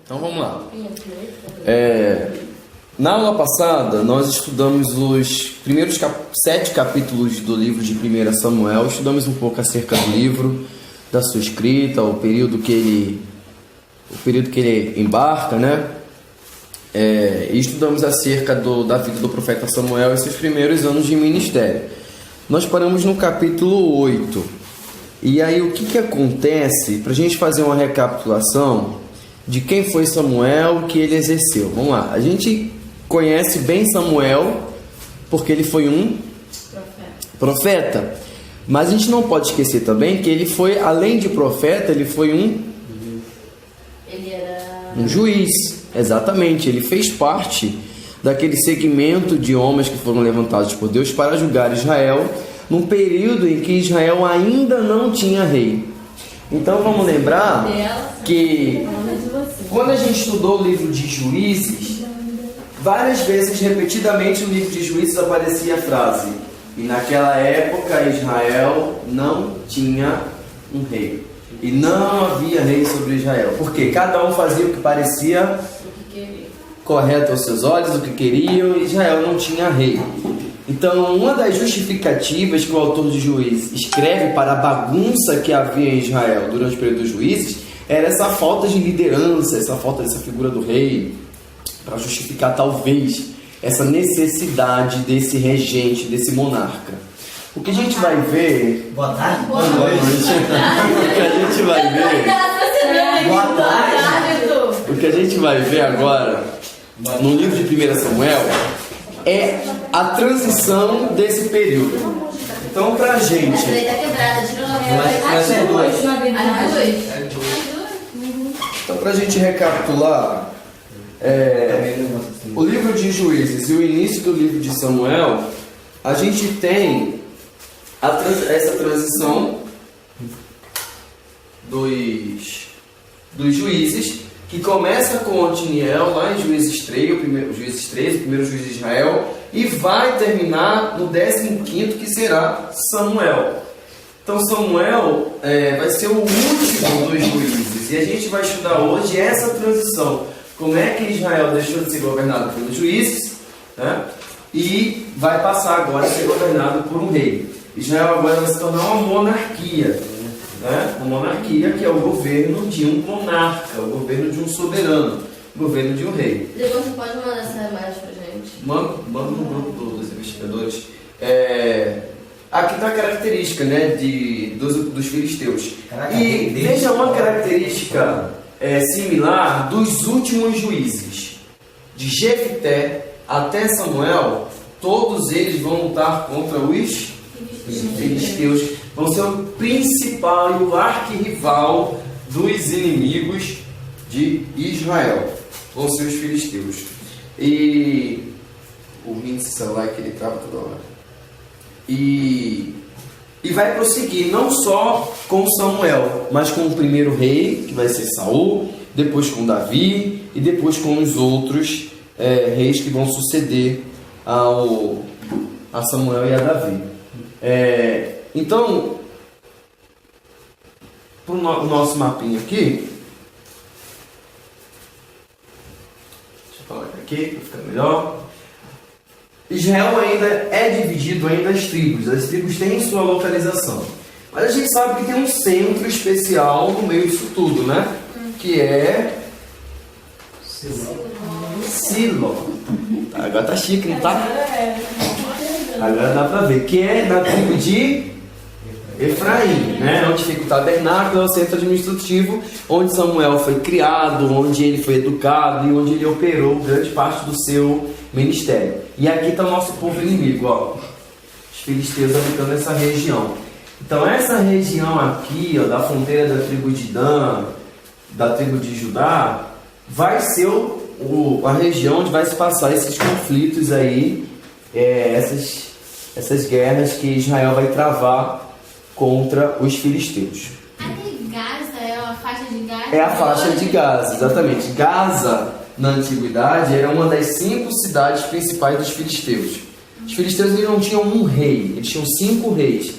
Então vamos lá. Na aula passada, nós estudamos os primeiros 7 capítulos do livro de 1 Samuel. Estudamos um pouco acerca do livro, da sua escrita, o período que ele embarca, né? E estudamos acerca da vida do profeta Samuel e seus primeiros anos de ministério. Nós paramos no capítulo 8. E aí o que acontece, para a gente fazer uma recapitulação de quem foi Samuel, o que ele exerceu. Vamos lá, a gente conhece bem Samuel porque ele foi um profeta. Mas a gente não pode esquecer também que ele foi, além de profeta, ele foi Ele era um juiz. Exatamente, ele fez parte daquele segmento de homens que foram levantados por Deus para julgar Israel, num período em que Israel ainda não tinha rei. Então vamos lembrar que quando a gente estudou o livro de Juízes, várias vezes, repetidamente, no livro de Juízes aparecia a frase: e naquela época Israel não tinha um rei. E não havia rei sobre Israel. Porque cada um fazia o que parecia correto aos seus olhos, o que queriam, e Israel não tinha rei. Então, uma das justificativas que o autor de Juízes escreve para a bagunça que havia em Israel durante o período dos Juízes era essa falta de liderança, essa falta dessa figura do rei, para justificar talvez essa necessidade desse regente, desse monarca. O que a gente vai ver... Boa tarde. Boa noite. O que a gente vai ver... Boa tarde. O que a gente vai ver agora no livro de 1 Samuel é a transição desse período. Então, pra gente... Então, pra gente recapitular, o livro de Juízes e o início do livro de Samuel, a gente tem essa transição dos juízes, que começa com Otiniel lá em Juízes 3, o primeiro juiz de Israel, e vai terminar no 15º, que será Samuel. Então Samuel vai ser o último dos juízes, e a gente vai estudar hoje essa transição, como é que Israel deixou de ser governado pelos juízes, né, e vai passar agora a ser governado por um rei. Israel agora vai se tornar uma monarquia, né? Uma monarquia que é o governo de um monarca, o governo de um soberano, o governo de um rei. Depois você pode mandar essa imagem pra gente? Manda no grupo dos investigadores. Aqui está a característica, né, dos filisteus. E veja uma característica similar dos últimos juízes. De Jefté até Samuel, todos eles vão lutar contra os filisteus. Vão ser o principal e o arquirrival dos inimigos de Israel. Vão ser os filisteus. E o índice celular que ele trava toda hora. E vai prosseguir não só com Samuel, mas com o primeiro rei, que vai ser Saul, depois com Davi e depois com os outros reis que vão suceder a Samuel e a Davi. Então, para o nosso mapinha aqui, deixa eu falar aqui para ficar melhor. Israel ainda é dividido ainda as tribos têm sua localização, mas a gente sabe que tem um centro especial no meio disso tudo, né? Que é Silo. Agora tá chique, não tá? Agora dá para ver, que é na tribo de Efraim, né? Onde fica o tabernáculo, é o centro administrativo, onde Samuel foi criado, onde ele foi educado e onde ele operou grande parte do seu ministério. E aqui está o nosso povo inimigo, ó, os filisteus habitando essa região. Então essa região aqui, ó, da fronteira da tribo de Dan, da tribo de Judá, vai ser a região onde vai se passar esses conflitos aí, essas guerras que Israel vai travar contra os filisteus. Gaza é a faixa de Gaza? É a faixa de Gaza, exatamente. Gaza, na antiguidade, era uma das 5 cidades principais dos filisteus. Os filisteus eles não tinham um rei, eles tinham 5 reis,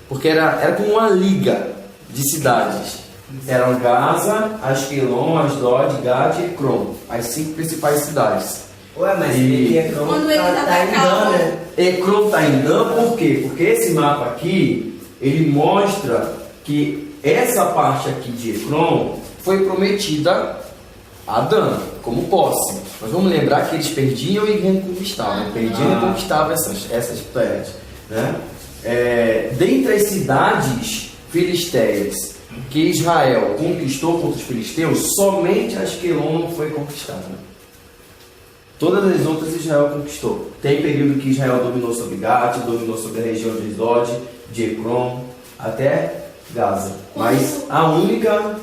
porque era como uma liga de cidades. Eram Gaza, Asquelon, Asdod, Gad e Ekron. As 5 principais cidades. Ué, mas Ekron Quando ele tá em Dan, né? Ekron está em Dan por quê? Porque esse mapa aqui, ele mostra que essa parte aqui de Ekron foi prometida a Dan, como posse. Mas vamos lembrar que eles perdiam e reconquistavam. Perdiam e conquistavam essas terras. Né? Dentre as cidades filisteias que Israel conquistou contra os filisteus, somente Asquelon não foi conquistada. Todas as outras Israel conquistou. Tem período que Israel dominou sobre Gad, dominou sobre a região de Asdod, de Ekron, até Gaza. Mas a única,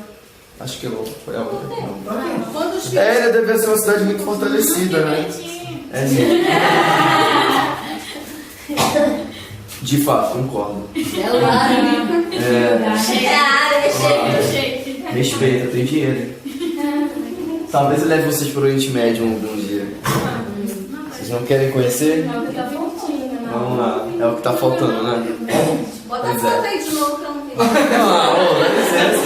Asquelon foi a única. Quando os Ele deve ser uma cidade muito fortalecida, né? De fato, concordo. Respeita, tem dinheiro. Talvez eu leve vocês para o Oriente Médio algum dia. Vocês não querem conhecer? Vamos lá, é o que está faltando, né? Bota a Pois foto é. aí de novo pra não ver. Dá licença.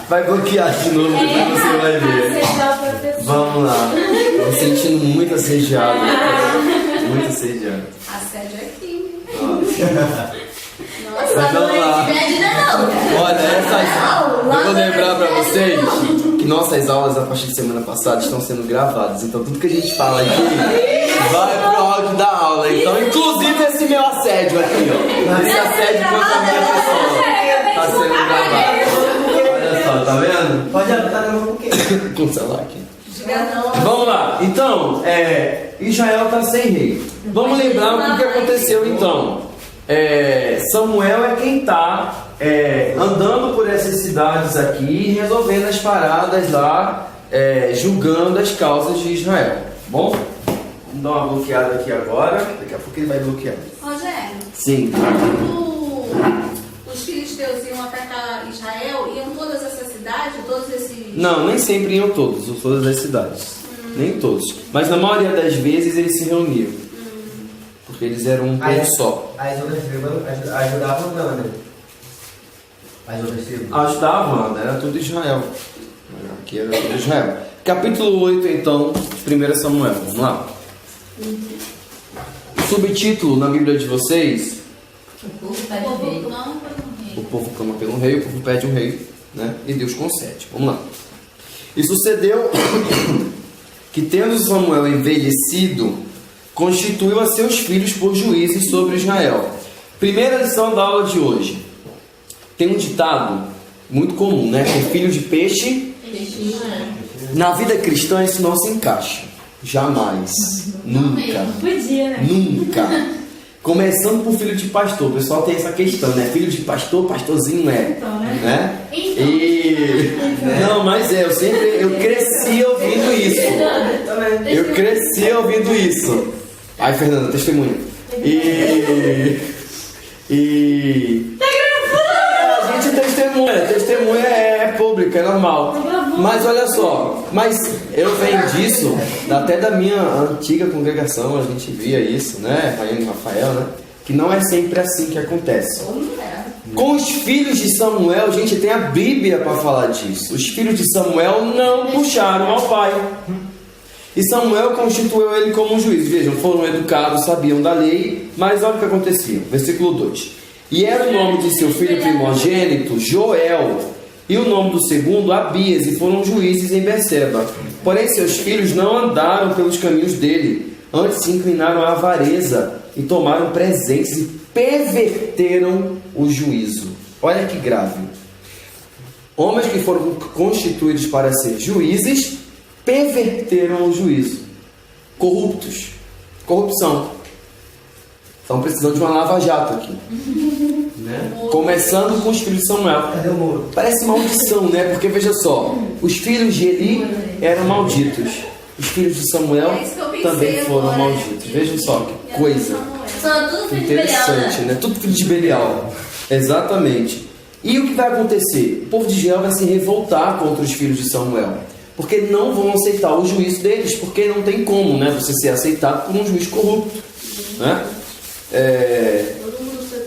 Vai bloquear de novo, depois você vai ver. Vamos lá. Tô me sentindo muito assediado. Muito assediado. Assédio é crime. Mas vamos lá. Olha, eu vou lembrar pra vocês que nossas aulas a partir de semana passada estão sendo gravadas. Então tudo que a gente fala aqui vai pro áudio da aula. Então, inclusive esse meu assédio aqui, ó. Esse assédio contra a minha pessoa tá sendo gravado. Olha só, tá vendo? Pode estar gravando o quê? Com o celular aqui. Vamos lá. Então, Israel está sem rei. Vamos lembrar o que aconteceu então. Samuel é quem está andando por essas cidades aqui e resolvendo as paradas lá, julgando as causas de Israel. Bom, vamos dar uma bloqueada aqui agora. Daqui a pouco ele vai bloquear. Rogério, Sim. os filisteus iam atacar Israel, iam todas essas cidades, todos esses... Não, nem sempre iam todos, todas as cidades. Nem todos. Mas na maioria das vezes eles se reuniam. Porque eles eram um povo só. As outras tribos ajudavam Dan, né? As outras tribos. Ajudavam, era tudo Israel. Aqui era tudo Israel. Capítulo 8, então, de 1 Samuel. Vamos lá. Subtítulo na Bíblia de vocês: O povo clama pelo rei. o povo clama pelo rei, o povo pede um rei, né? E Deus concede. Vamos lá. E sucedeu que, tendo Samuel envelhecido, constituiu a seus filhos por juízes sobre Israel. Primeira lição da aula de hoje. Tem um ditado muito comum, né? Que filho de peixe. Na vida cristã isso não se encaixa. Jamais. Nunca. Podia, né? Nunca. Começando por filho de pastor. O pessoal tem essa questão, né? Filho de pastor, pastorzinho é. Então, né? Né? Então. Não, mas eu cresci ouvindo isso. Eu cresci ouvindo isso. Ai, Fernanda, testemunha. A gente testemunha é pública, é normal. Mas olha só, eu venho disso, até da minha antiga congregação, a gente via isso, né? Raiane e Rafael, né? Que não é sempre assim que acontece. Com os filhos de Samuel, a gente tem a Bíblia para falar disso. Os filhos de Samuel não puxaram ao pai. E Samuel constituiu ele como um juiz. Vejam, foram educados, sabiam da lei, mas olha o que acontecia. Versículo 2. E era o nome de seu filho primogênito Joel, e o nome do segundo Abias, e foram juízes em Berseba. Porém seus filhos não andaram pelos caminhos dele, antes se inclinaram à avareza, e tomaram presentes, e perverteram o juízo. Olha que grave. Homens que foram constituídos para ser juízes, perverteram o juízo. Corruptos. Corrupção. Estão precisando de uma lava-jato aqui. Né? Começando com os filhos de Samuel. Cadê o muro? Parece maldição, né? Porque veja só, os filhos de Eli eram malditos. Os filhos de Samuel também foram malditos. Vejam só que coisa São tudo filho de Belial, interessante, né? Tudo filho de Belial. Exatamente. E o que vai acontecer? O povo de Israel vai se revoltar contra os filhos de Samuel. Porque não vão aceitar o juízo deles. Porque não tem como, né? Você ser aceitado por um juiz corrupto. Né?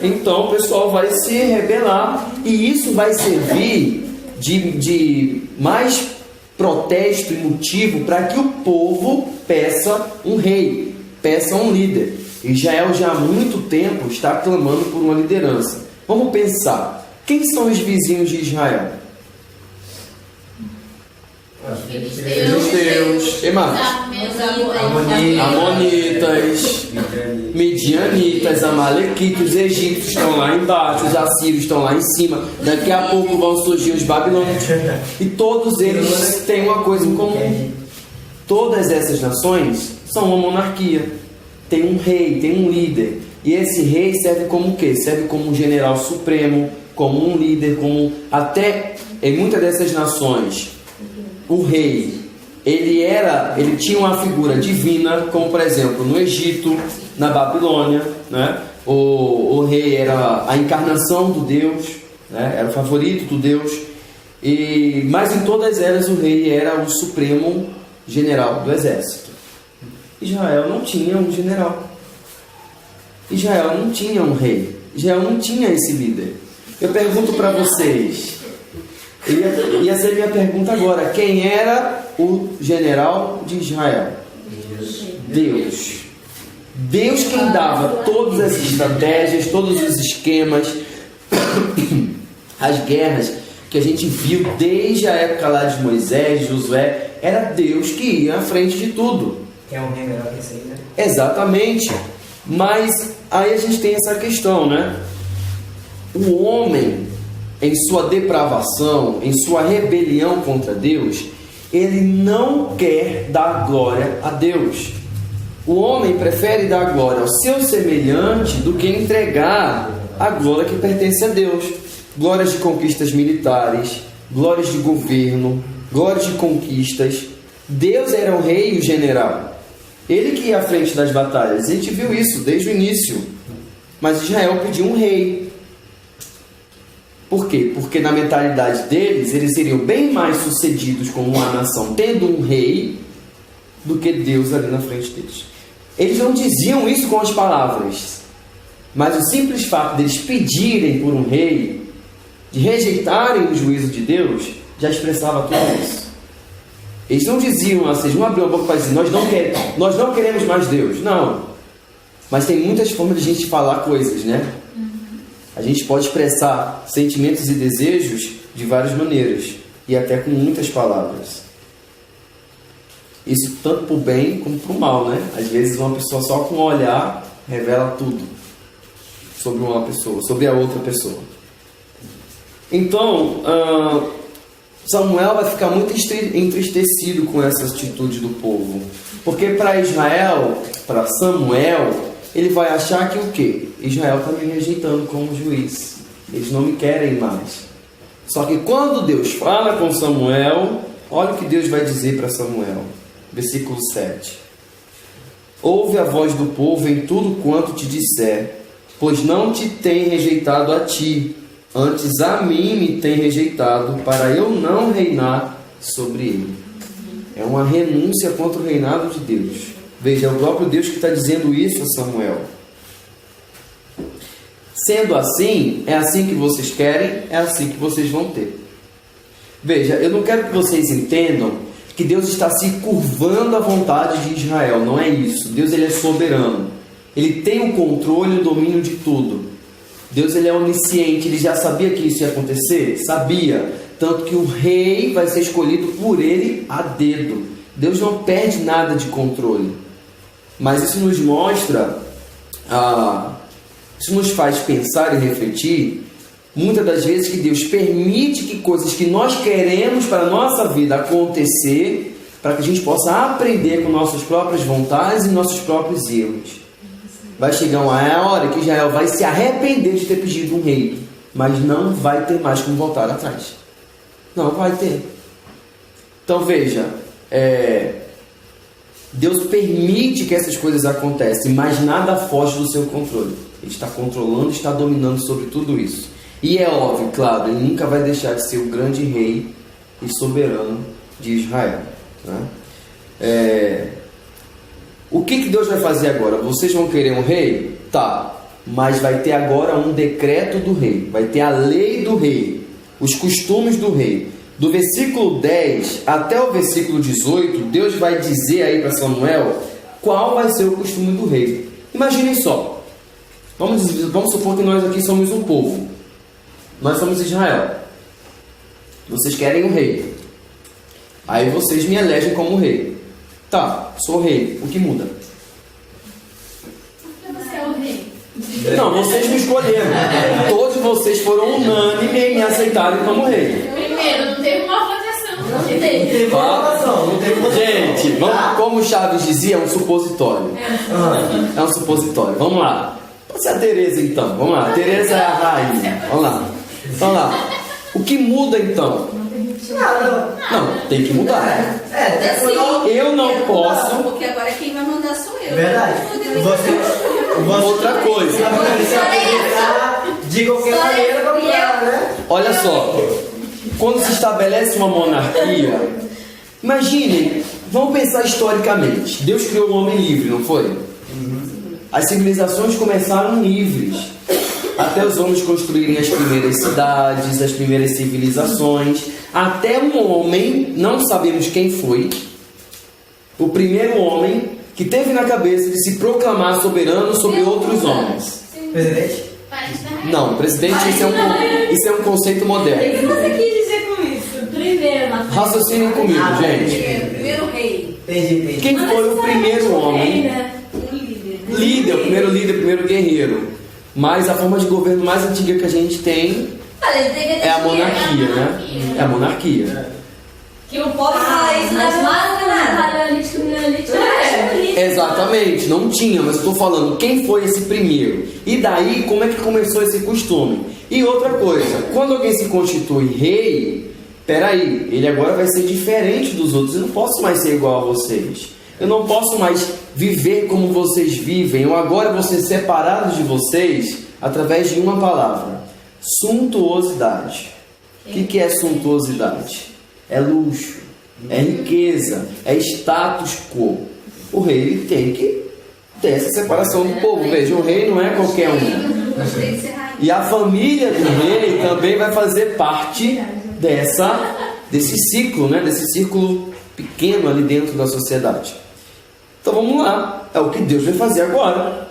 Então o pessoal vai se rebelar. E isso vai servir de mais protesto e motivo para que o povo peça um rei, peça um líder. Israel já há muito tempo está clamando por uma liderança. Vamos pensar, quem são os vizinhos de Israel? Filisteus, e mais? Amonitas, Midianitas, Amalequitas, os egípcios estão lá embaixo, os assírios estão lá em cima, daqui a pouco vão surgir os babilônios, e todos eles têm uma coisa em comum. Todas essas nações são uma monarquia, tem um rei, tem um líder, e esse rei serve como o quê? Serve como um general supremo, como um líder, como até em muitas dessas nações o rei, ele tinha uma figura divina, como por exemplo no Egito, na Babilônia, né? O rei era a encarnação do Deus, né? Era o favorito do Deus, mas em todas elas o rei era o supremo general do exército. Israel não tinha um general, Israel não tinha um rei, Israel não tinha esse líder. Eu pergunto para vocês, ia ser minha pergunta agora: quem era o general de Israel? Deus. Deus quem dava todas as estratégias, todos os esquemas, as guerras que a gente viu desde a época lá de Moisés, de Josué. Era Deus que ia à frente de tudo. Que é um rei melhor que esse aí, né? Exatamente. Mas aí a gente tem essa questão, né? O homem, em sua depravação, em sua rebelião contra Deus, ele não quer dar glória a Deus. O homem prefere dar glória ao seu semelhante do que entregar a glória que pertence a Deus. Glórias de conquistas militares, glórias de governo, glórias de conquistas. Deus era o rei e o general. Ele que ia à frente das batalhas. A gente viu isso desde o início. Mas Israel pediu um rei. Por quê? Porque na mentalidade deles, eles seriam bem mais sucedidos como uma nação tendo um rei do que Deus ali na frente deles. Eles não diziam isso com as palavras, mas o simples fato deles pedirem por um rei, de rejeitarem o juízo de Deus, já expressava tudo isso. Eles não diziam assim, não abriam a boca para dizer, nós não queremos mais Deus. Não. Mas tem muitas formas de a gente falar coisas, né? A gente pode expressar sentimentos e desejos de várias maneiras, e até com muitas palavras. Isso tanto para o bem como para o mal, né? Às vezes uma pessoa só com um olhar revela tudo sobre uma pessoa, sobre a outra pessoa. Então, Samuel vai ficar muito entristecido com essa atitude do povo. Porque para Israel, para Samuel, ele vai achar que o quê? Israel está me rejeitando como juiz. Eles não me querem mais. Só que quando Deus fala com Samuel, olha o que Deus vai dizer para Samuel. Versículo 7. Ouve a voz do povo em tudo quanto te disser, pois não te tem rejeitado a ti, antes a mim me tem rejeitado, para eu não reinar sobre ele. É uma renúncia contra o reinado de Deus. Veja, é o próprio Deus que está dizendo isso a Samuel. Sendo assim, é assim que vocês querem, é assim que vocês vão ter. Veja, eu não quero que vocês entendam que Deus está se curvando à vontade de Israel. Não é isso. Deus, ele é soberano. Ele tem o controle e o domínio de tudo. Deus, ele é onisciente. Ele já sabia que isso ia acontecer? Sabia. Tanto que o rei vai ser escolhido por ele a dedo. Deus não perde nada de controle. Mas isso nos mostra, isso nos faz pensar e refletir, muitas das vezes, que Deus permite que coisas que nós queremos para a nossa vida acontecer, para que a gente possa aprender com nossas próprias vontades e nossos próprios erros. Vai chegar uma hora que Israel vai se arrepender de ter pedido um rei, mas não vai ter mais como voltar atrás. Não vai ter. Então veja, Deus permite que essas coisas aconteçam, mas nada foge do seu controle. Ele está controlando, está dominando sobre tudo isso. E é óbvio, claro, ele nunca vai deixar de ser o grande rei e soberano de Israel, né? O que Deus vai fazer agora? Vocês vão querer um rei? Tá, mas vai ter agora um decreto do rei, vai ter a lei do rei. os costumes do rei. Do versículo 10 até o versículo 18, Deus vai dizer aí para Samuel qual vai ser o costume do rei. Imaginem só. Vamos supor que nós aqui somos um povo. Nós somos Israel. Vocês querem um rei. Aí vocês me elegem como rei. Tá, sou rei. O que muda? Porque você é o rei. Não, vocês me escolheram. Todos vocês foram unânimes e me aceitaram como rei. Primeiro, não teve uma votação. Não teve. Não teve votação, não teve votação. Gente, vamos, como o Chaves dizia, é um supositório. É um supositório. Vamos lá. Pode ser a Tereza então. Vamos lá. A Tereza é a rainha. Vamos lá. Vamos lá. O que muda então? Não, tem que mudar. Eu não posso. Porque agora quem vai mandar sou eu. Verdade. Outra coisa. De qualquer maneira, vamos lá, né? Olha só. Quando se estabelece uma monarquia, imaginem, vamos pensar historicamente. Deus criou o homem livre, não foi? As civilizações começaram livres, até os homens construírem as primeiras cidades, as primeiras civilizações, até um homem, não sabemos quem foi, o primeiro homem que teve na cabeça de se proclamar soberano sobre outros homens. Presidente? Não, presidente, isso é um conceito moderno. O que você quis dizer com isso? Primeiro, na Raciocinem comigo, gente. Primeiro rei. Entendi. Quem foi o primeiro homem? Um líder. Líder, o primeiro líder, o primeiro guerreiro. Mas a forma de governo mais antiga que a gente tem é a monarquia, né? É a monarquia. Que o povo fala isso, mas paralítico, Exatamente, não tinha, mas eu estou falando quem foi esse primeiro. E daí, como é que começou esse costume? E outra coisa, quando alguém se constitui rei, peraí, ele agora vai ser diferente dos outros. Eu não posso mais ser igual a vocês. Eu não posso mais viver como vocês vivem. Eu agora vou ser separado de vocês através de uma palavra: suntuosidade. O que é suntuosidade? É luxo, é riqueza, é status quo. O rei ele tem que ter essa separação do povo. Veja, o rei não é qualquer um. Gostei de ser rainha. E a família do rei também vai fazer parte desse ciclo, né? Desse círculo pequeno ali dentro da sociedade. Então vamos lá, é o que Deus vai fazer agora.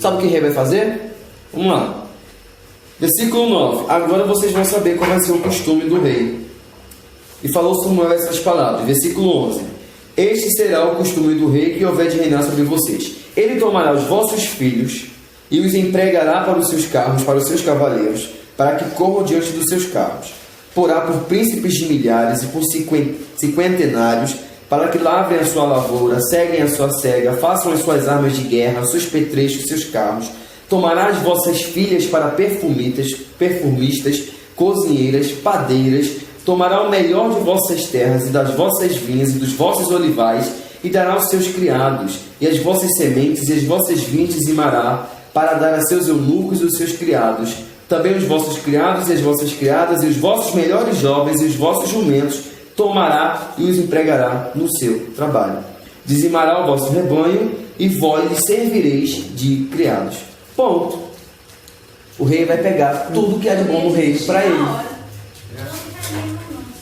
Sabe o que o rei vai fazer? Vamos lá. Versículo 9. Agora vocês vão saber qual vai ser o costume do rei. E falou Samuel essas palavras. Versículo 11. Este será o costume do rei que houver de reinar sobre vocês. Ele tomará os vossos filhos e os empregará para os seus carros, para os seus cavaleiros, para que corram diante dos seus carros. Porá por príncipes de milhares e por cinquentenários, para que lavrem a sua lavoura, seguem a sua cega, façam as suas armas de guerra, seus petrechos, seus carros. Tomará as vossas filhas para perfumistas, cozinheiras, padeiras. Tomará o melhor de vossas terras e das vossas vinhas e dos vossos olivais, e dará aos seus criados, e as vossas sementes e as vossas vinhas dizimará, para dar a seus eunucos e os seus criados. Também os vossos criados e as vossas criadas, e os vossos melhores jovens e os vossos jumentos, tomará e os empregará no seu trabalho. Dizimará o vosso rebanho, e vós lhe servireis de criados. Ponto. O rei vai pegar tudo que há de bom no reino para ele.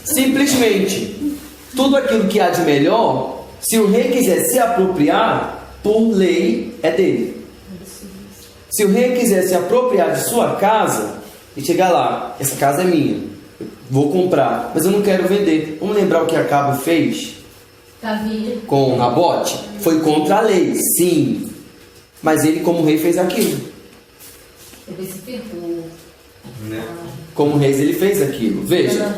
Simplesmente, tudo aquilo que há de melhor, se o rei quiser se apropriar, por lei é dele. Se o rei quiser se apropriar de sua casa e chegar lá, essa casa é minha, vou comprar, mas eu não quero vender. Vamos lembrar o que Acabe fez com Nabote? Foi contra a lei, sim. Mas ele, como rei, fez aquilo. Ele se ferrou. Como rei, ele fez aquilo. Veja,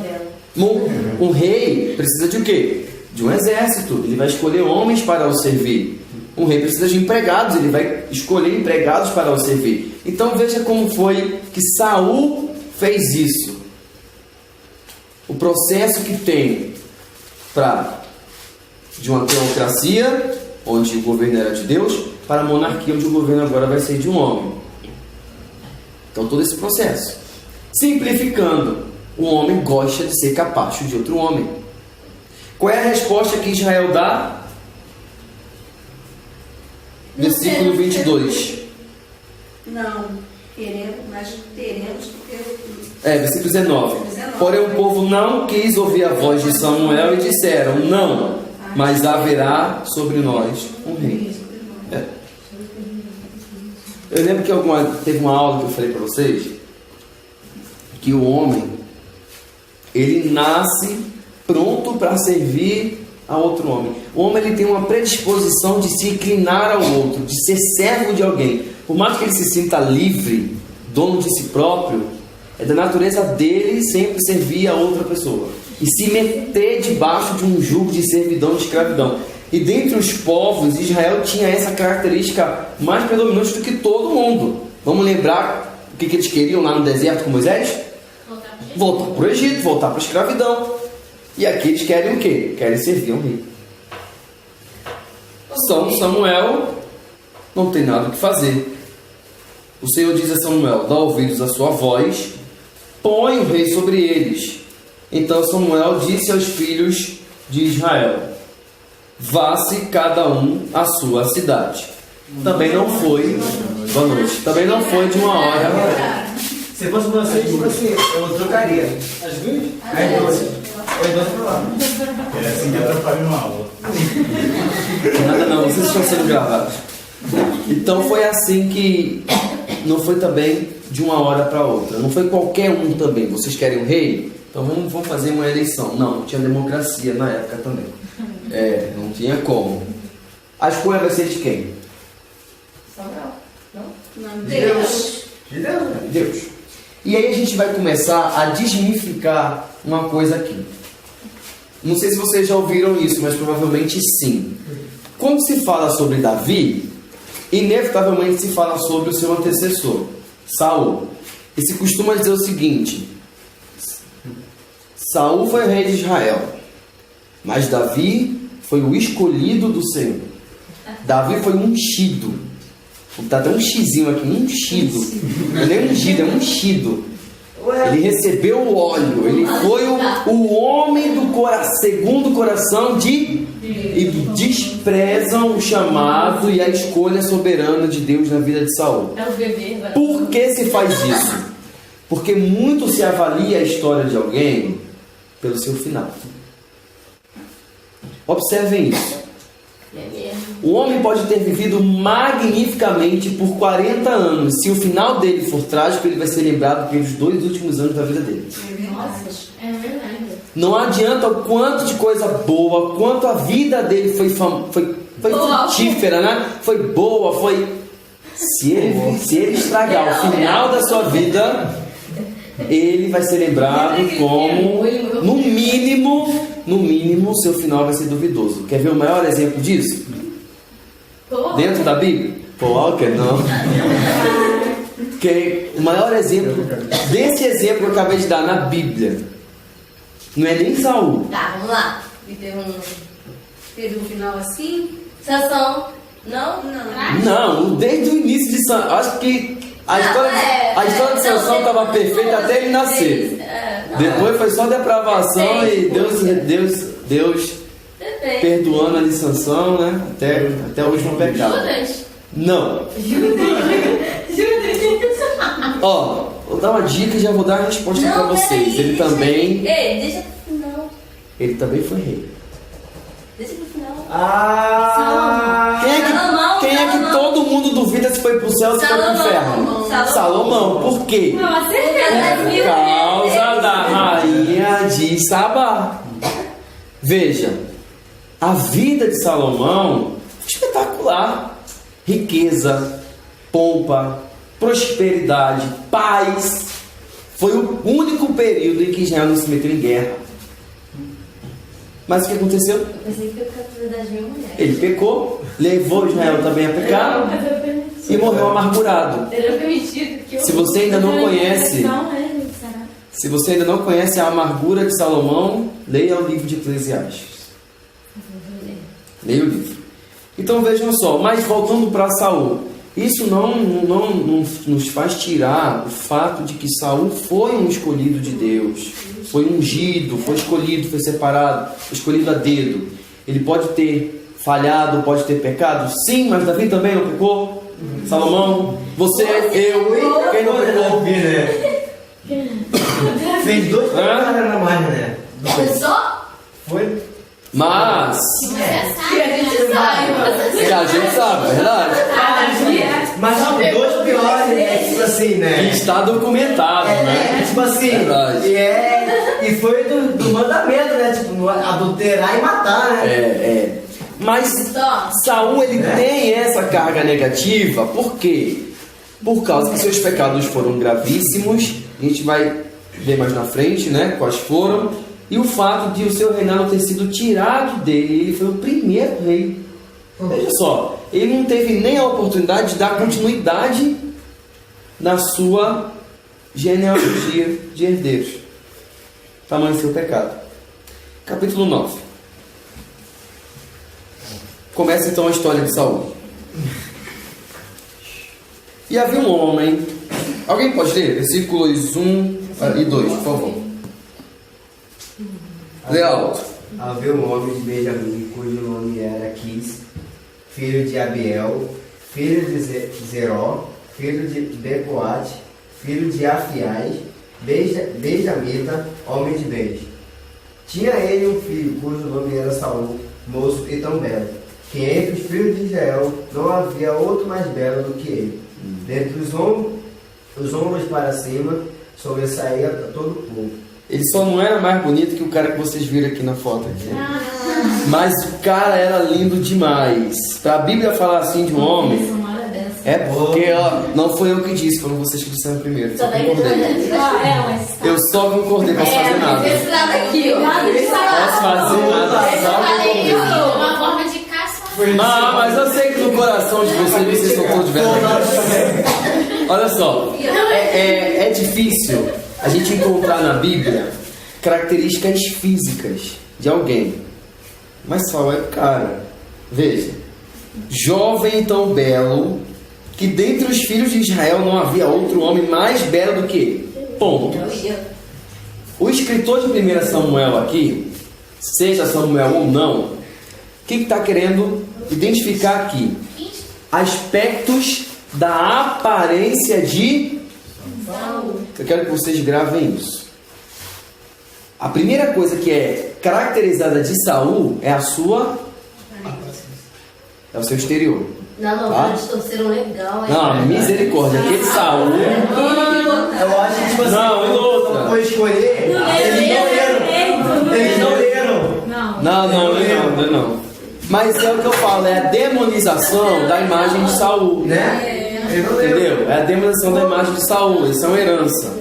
um rei precisa de o quê? De um exército. Ele vai escolher homens para o servir. Um rei precisa de empregados. Ele vai escolher empregados para o servir. Então veja como foi que Saul fez isso. O processo que tem de uma teocracia, onde o governo era de Deus, para a monarquia, onde o governo agora vai ser de um homem. Então todo esse processo. Simplificando, o homem gosta de ser capacho de outro homem. Qual é a resposta que Israel dá? Versículo 22. Não queremos, mas teremos, porque Versículo 19. Porém o povo não quis ouvir a voz de Samuel e disseram: não, mas haverá sobre nós um rei. Eu lembro que teve uma aula que eu falei para vocês que o homem, ele nasce pronto para servir a outro homem. O homem, ele tem uma predisposição de se inclinar ao outro, de ser servo de alguém. Por mais que ele se sinta livre, dono de si próprio, é da natureza dele sempre servir a outra pessoa e se meter debaixo de um jugo de servidão, de escravidão. E dentre os povos, Israel tinha essa característica mais predominante do que todo mundo. Vamos lembrar o que eles queriam lá no deserto com Moisés? Voltar para o Egito, voltar para a escravidão. E aqui eles querem o quê? Querem servir um rei. Samuel não tem nada o que fazer. O Senhor diz a Samuel: dá ouvidos à sua voz, põe o rei sobre eles. Então Samuel disse aos filhos de Israel: vá-se cada um à sua cidade. Também não foi, boa noite, também não foi de uma hora. Se fosse vocês, tipo assim, eu trocaria. As 20? Aí 12. Aí 12 pra lá. É assim que atrapalha uma aula. Nada não, vocês estão sendo gravados. Então foi assim que não foi também de uma hora para outra. Não foi qualquer um também. Vocês querem um rei? Então vamos fazer uma eleição. Não tinha democracia na época também. Não tinha como. A escolha vai ser de quem? Samuel. Não? Deus. De Deus, né? Deus. E aí a gente vai começar a desmificar uma coisa aqui. Não sei se vocês já ouviram isso, mas provavelmente sim. Quando se fala sobre Davi, inevitavelmente se fala sobre o seu antecessor, Saul. E se costuma dizer o seguinte: Saul foi rei de Israel, mas Davi foi o escolhido do Senhor. Davi foi ungido. Tá até um xizinho aqui, ungido. Não é nem ungido, é ungido. Ele recebeu o óleo. Ele foi o homem do coração, segundo o coração e desprezam o chamado e a escolha soberana de Deus na vida de Saul. É o bebê. Por que se faz isso? Porque muito se avalia a história de alguém pelo seu final. Observem isso. O homem pode ter vivido magnificamente por 40 anos. Se o final dele for trágico, ele vai ser lembrado pelos 2 últimos anos da vida dele. Nossa, é verdade. Não adianta o quanto de coisa boa, quanto a vida dele foi frutífera, né? Foi boa, foi... Se ele estragar o final da sua vida, ele vai ser lembrado como, no mínimo, seu final vai ser duvidoso. Quer ver o maior exemplo disso? Dentro da Bíblia? Não. O maior exemplo desse exemplo que eu acabei de dar na Bíblia não é nem Saul. Tá, vamos lá. E teve um final assim? Sansão. Não? Não, desde o início de Sansão. Acho que a história de Sansão estava perfeita até ele nascer. Depois foi só depravação e Deus perdoando ali Sansão, né? Até o último pecado. Judas. Não. Judas. Ó, vou dar uma dica e já vou dar a resposta para vocês. Ele também. Ei, deixa pro final. Ele também foi rei. Deixa pro final. Quem é que todo mundo duvida se foi pro céu ou se foi pro inferno? Salomão. Por quê? Por causa da rainha de Sabá. Veja, a vida de Salomão foi espetacular. Riqueza, pompa, prosperidade, paz. Foi o único período em que Israel não se meteu em guerra. Mas o que aconteceu? Eu pensei que foi por causa da minha mulher. Ele pecou, levou Israel também a pecar e morreu amargurado. Era permitido que eu... Se você ainda não conhece a amargura de Salomão, leia o livro de Eclesiastes. Leia o livro. Então vejam só, mas voltando para Saul, isso não nos faz tirar o fato de que Saul foi um escolhido de Deus, foi ungido, foi escolhido, foi separado, foi escolhido a dedo. Ele pode ter falhado, pode ter pecado, sim, mas Davi também não pecou. Salomão, você, eu, quem não pecou? Fez 2 pecados na mais, né? Só? Foi? Mas, Que a gente sabe. que a gente sabe, é verdade. Mas são 2 piores, né? Tipo assim, E né? está documentado, né? Tipo assim, Verdade. e foi do mandamento, né? Tipo, adulterar e matar, né? Mas Só. Saul, ele tem essa carga negativa, por quê? Por causa que seus pecados foram gravíssimos, a gente vai ver mais na frente, né? Quais foram. E o fato de o seu reinado ter sido tirado dele, ele foi o primeiro rei. Veja só, ele não teve nem a oportunidade de dar continuidade na sua genealogia de herdeiros. Tamanho seu pecado. Capítulo 9. Começa então a história de Saul. E havia um homem. Alguém pode ler? Versículos 1 e 2, por favor. Lê alto. Havia um homem de Benjamim, cujo nome era Quis, filho de Abiel, filho de Zeró, filho de Becoate, filho de Afiais, benjamita, homem de bens. Tinha ele um filho, cujo nome era Saul, moço e tão belo, que entre os filhos de Israel não havia outro mais belo do que ele. Dentre os ombros para cima, sobressaía todo o povo. Ele só não era mais bonito que o cara que vocês viram aqui na foto. Aqui. Mas o cara era lindo demais. Pra Bíblia falar assim de um homem, é porque ó, não foi eu que disse, foram vocês que disseram primeiro. Só concordei. Eu só concordei, posso fazer nada. Esse lado aqui, ó. Posso fazer nada, só concordei. Uma forma de caça. Mas eu sei que no coração de vocês são todos de verdade. Olha só, é difícil a gente encontrar na Bíblia características físicas de alguém. Mas Saul é o cara. Veja, jovem e tão belo, que dentre os filhos de Israel não havia outro homem mais belo do que ele. Ponto. O escritor de 1 Samuel aqui, seja Samuel ou não, o que está querendo identificar aqui? Aspectos da aparência de Saul. Eu quero que vocês gravem isso. A primeira coisa que é caracterizada de Saul é a sua... é o seu exterior. Não, eles torceram legal. Não, misericórdia. Aquele Saul... Eu acho que tipo assim, Não, e outra? não foi escolher, eles não leram. Não. Mas é o que eu falo, é a demonização da imagem de Saul. Né? Eles não leram. Entendeu? É a demonização da imagem de Saul. Isso é uma herança.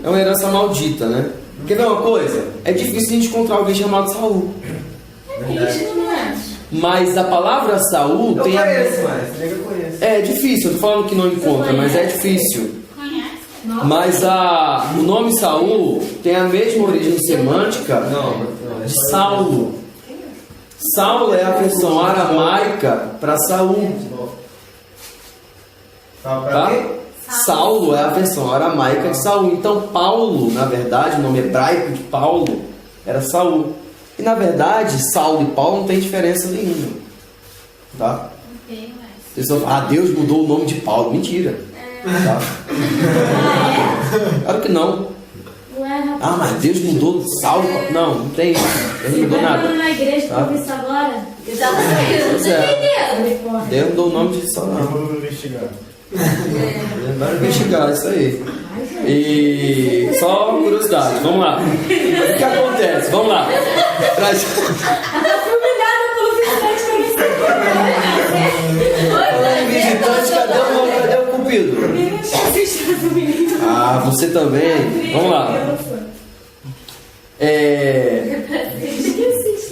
É uma herança maldita, né? Quer ver uma coisa? É difícil a gente encontrar alguém chamado Saul. Mas a palavra Saul Eu tem conheço, mas eu conheço. É difícil, eu tô falando que não encontra, mas é difícil. Mas o nome Saul tem a mesma origem semântica de Saulo. Saulo é a versão aramaica para Saul. Tá? Saulo é a versão aramaica de Saul. Então Paulo, na verdade, o nome hebraico de Paulo era Saul. E na verdade, Saulo e Paulo não tem diferença nenhuma. Tá? As pessoas falam, Deus mudou o nome de Paulo. Mentira. Tá? Claro que não. Mas Deus mudou Saulo. Não tem isso. Deus não mudou nada. Na igreja, tá? isso agora. Pois é. Deus mudou o nome de Saulo. Vamos investigar. Vai investigar isso aí. E só curiosidade, vamos lá. O que acontece? Vamos lá. Falando em visitante, cadê o cupido? Você também. Vamos lá.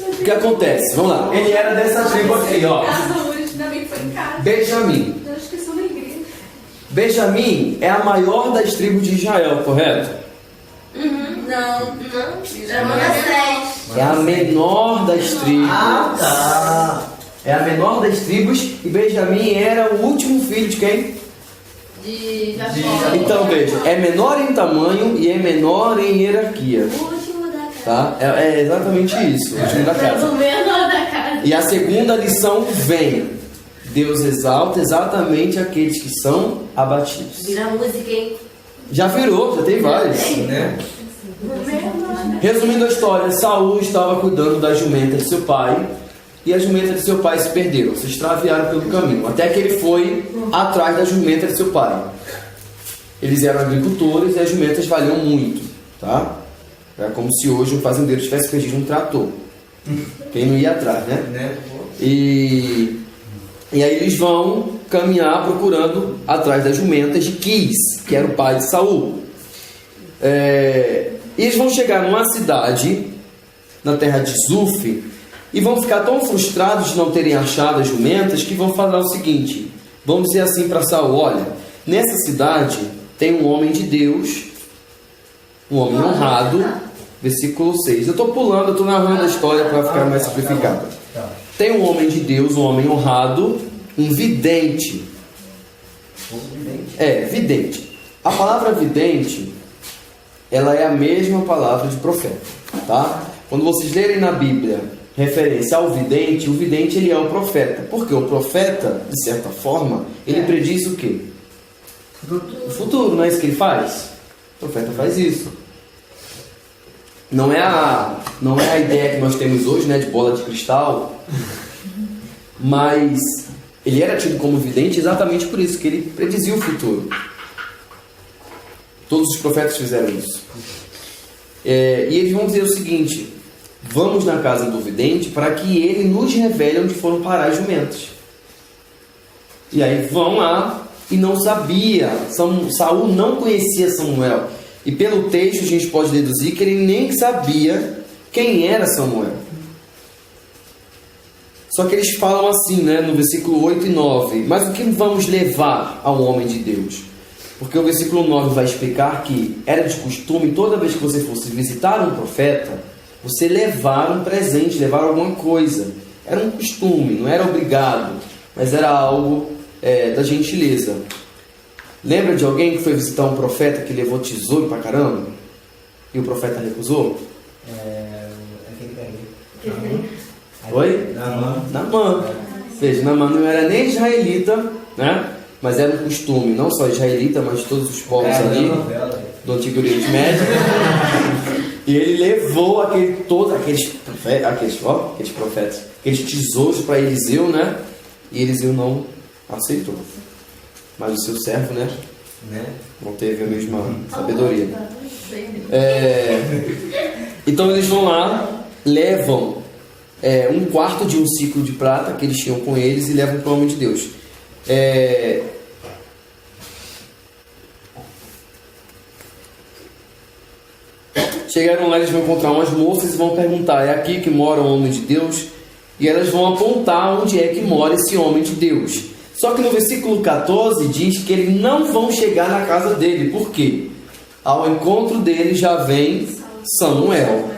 O que acontece? Vamos lá. Ele era dessa tribo aqui, ó. Benjamim. Benjamim é a maior das tribos de Israel, correto? Não. É a menor das tribos. É a menor das tribos. E Benjamim era o último filho de quem? De Jacó. Então veja, é menor em tamanho e é menor em hierarquia. O último da casa. Tá? É exatamente isso, o último da casa. O menor da casa. E a segunda lição vem. Deus exalta exatamente aqueles que são abatidos. Vira música, hein? Já virou, já tem vários, né? Resumindo a história, Saul estava cuidando da jumenta de seu pai e a jumenta de seu pai se perderam, se extraviaram pelo caminho, até que ele foi atrás da jumenta de seu pai. Eles eram agricultores e as jumentas valiam muito, tá? Era como se hoje um fazendeiro tivesse perdido um trator. Quem não ia atrás, né? E aí eles vão caminhar procurando atrás das jumentas de Quis, que era o pai de Saul. E eles vão chegar numa cidade, na terra de Zuf, e vão ficar tão frustrados de não terem achado as jumentas que vão falar o seguinte: vão dizer assim para Saul: olha, nessa cidade tem um homem de Deus, um homem honrado. Versículo 6. Eu estou pulando, eu estou narrando a história para ficar mais simplificada. Tem um homem de Deus, um homem honrado, um vidente. Vidente. A palavra vidente, ela é a mesma palavra de profeta, tá? Quando vocês lerem na Bíblia referência ao vidente, o vidente ele é o profeta. Porque o profeta, de certa forma, ele prediz o quê? O futuro, não é isso que ele faz? O profeta faz isso. Não é a ideia que nós temos hoje, né, de bola de cristal, mas ele era tido como vidente exatamente por isso, que ele predizia o futuro. Todos os profetas fizeram isso. E eles vão dizer o seguinte: vamos na casa do vidente para que ele nos revele onde foram parar as jumentas. E aí vão lá e não sabia, Saul não conhecia Samuel. E pelo texto a gente pode deduzir que ele nem sabia quem era Samuel. Só que eles falam assim, né, no versículo 8 e 9. Mas o que vamos levar ao homem de Deus? Porque o versículo 9 vai explicar que era de costume, toda vez que você fosse visitar um profeta, você levar um presente, levar alguma coisa. Era um costume, não era obrigado, mas era algo da gentileza. Lembra de alguém que foi visitar um profeta que levou tesouro pra caramba? E o profeta recusou? Oi? Naamã. Ou seja, Naamã não era nem israelita, né? Mas era um costume, não só israelita, mas de todos os povos ali do Antigo Oriente Médio. E ele levou aqueles profetas, aqueles tesouros para Eliseu, né? E Eliseu não aceitou. Mas o seu servo, né? Não teve a mesma sabedoria. Então eles vão lá, levam um quarto de um ciclo de prata que eles tinham com eles e levam para o homem de Deus. Chegaram lá, eles vão encontrar umas moças e vão perguntar: é aqui que mora o homem de Deus? E elas vão apontar onde é que mora esse homem de Deus. Só que no versículo 14 diz que eles não vão chegar na casa dele. Por quê? Ao encontro dele já vem Samuel.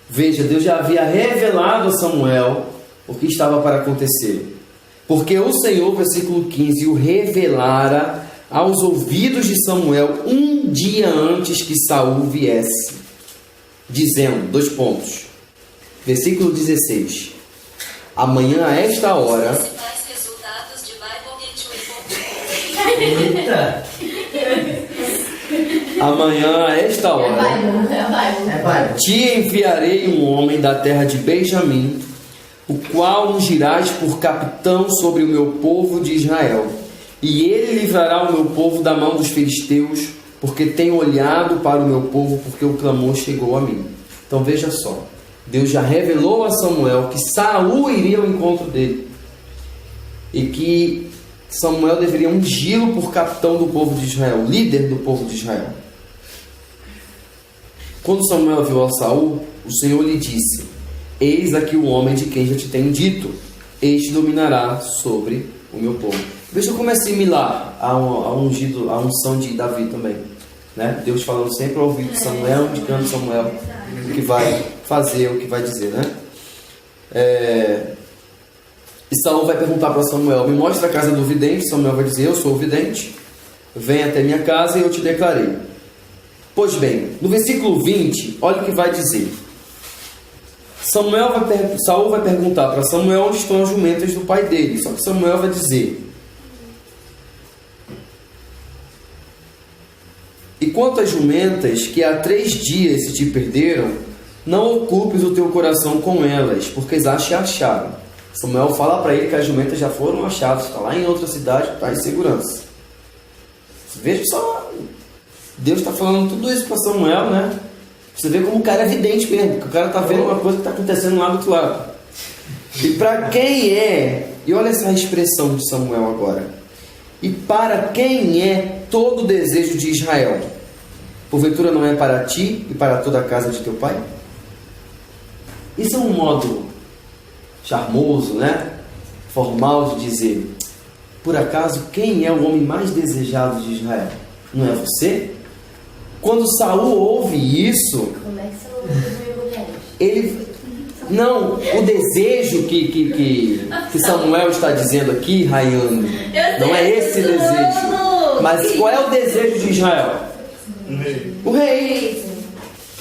Veja, Deus já havia revelado a Samuel o que estava para acontecer. Porque o Senhor, versículo 15, o revelara aos ouvidos de Samuel um dia antes que Saul viesse, dizendo, 2 pontos. Versículo 16. Amanhã a esta hora... Amanhã a esta hora te enviarei um homem da terra de Benjamim, o qual ungirás por capitão sobre o meu povo de Israel, e ele livrará o meu povo da mão dos filisteus, porque tem olhado para o meu povo, porque o clamor chegou a mim. Então veja só, Deus já revelou a Samuel que Saul iria ao encontro dele e que Samuel deveria ungí-lo por capitão do povo de Israel, líder do povo de Israel. Quando Samuel viu a Saul, o Senhor lhe disse: eis aqui o homem de quem já te tenho dito, este dominará sobre o meu povo. Veja como é similar a unção de Davi também, né? Deus falando sempre ao ouvido de Samuel, indicando Samuel o que vai fazer, o que vai dizer, né? E Saul vai perguntar para Samuel: me mostra a casa do vidente. Samuel vai dizer: eu sou o vidente, vem até minha casa e eu te declarei. Pois bem, no versículo 20, olha o que vai dizer. Saul vai perguntar para Samuel onde estão as jumentas do pai dele. Só que Samuel vai dizer: E quanto às jumentas que há 3 dias se te perderam, não ocupes o teu coração com elas, porque já se acharam. Samuel fala para ele que as jumentas já foram achadas, está lá em outra cidade, está em segurança. Veja só, Deus está falando tudo isso para Samuel, né? Você vê como o cara é vidente mesmo, que o cara está vendo uma coisa que está acontecendo lá do outro lado. E para quem é, e olha essa expressão de Samuel agora, e para quem é todo o desejo de Israel? Porventura não é para ti e para toda a casa de teu pai? Isso é um modo charmoso, né? Formal de dizer, por acaso, quem é o homem mais desejado de Israel? Não é você? Quando Saul ouve isso, Como é que são as mulheres? ele... Não, o desejo que Samuel está dizendo aqui, Rayane, não é esse desejo. Mas qual é o desejo de Israel? O rei.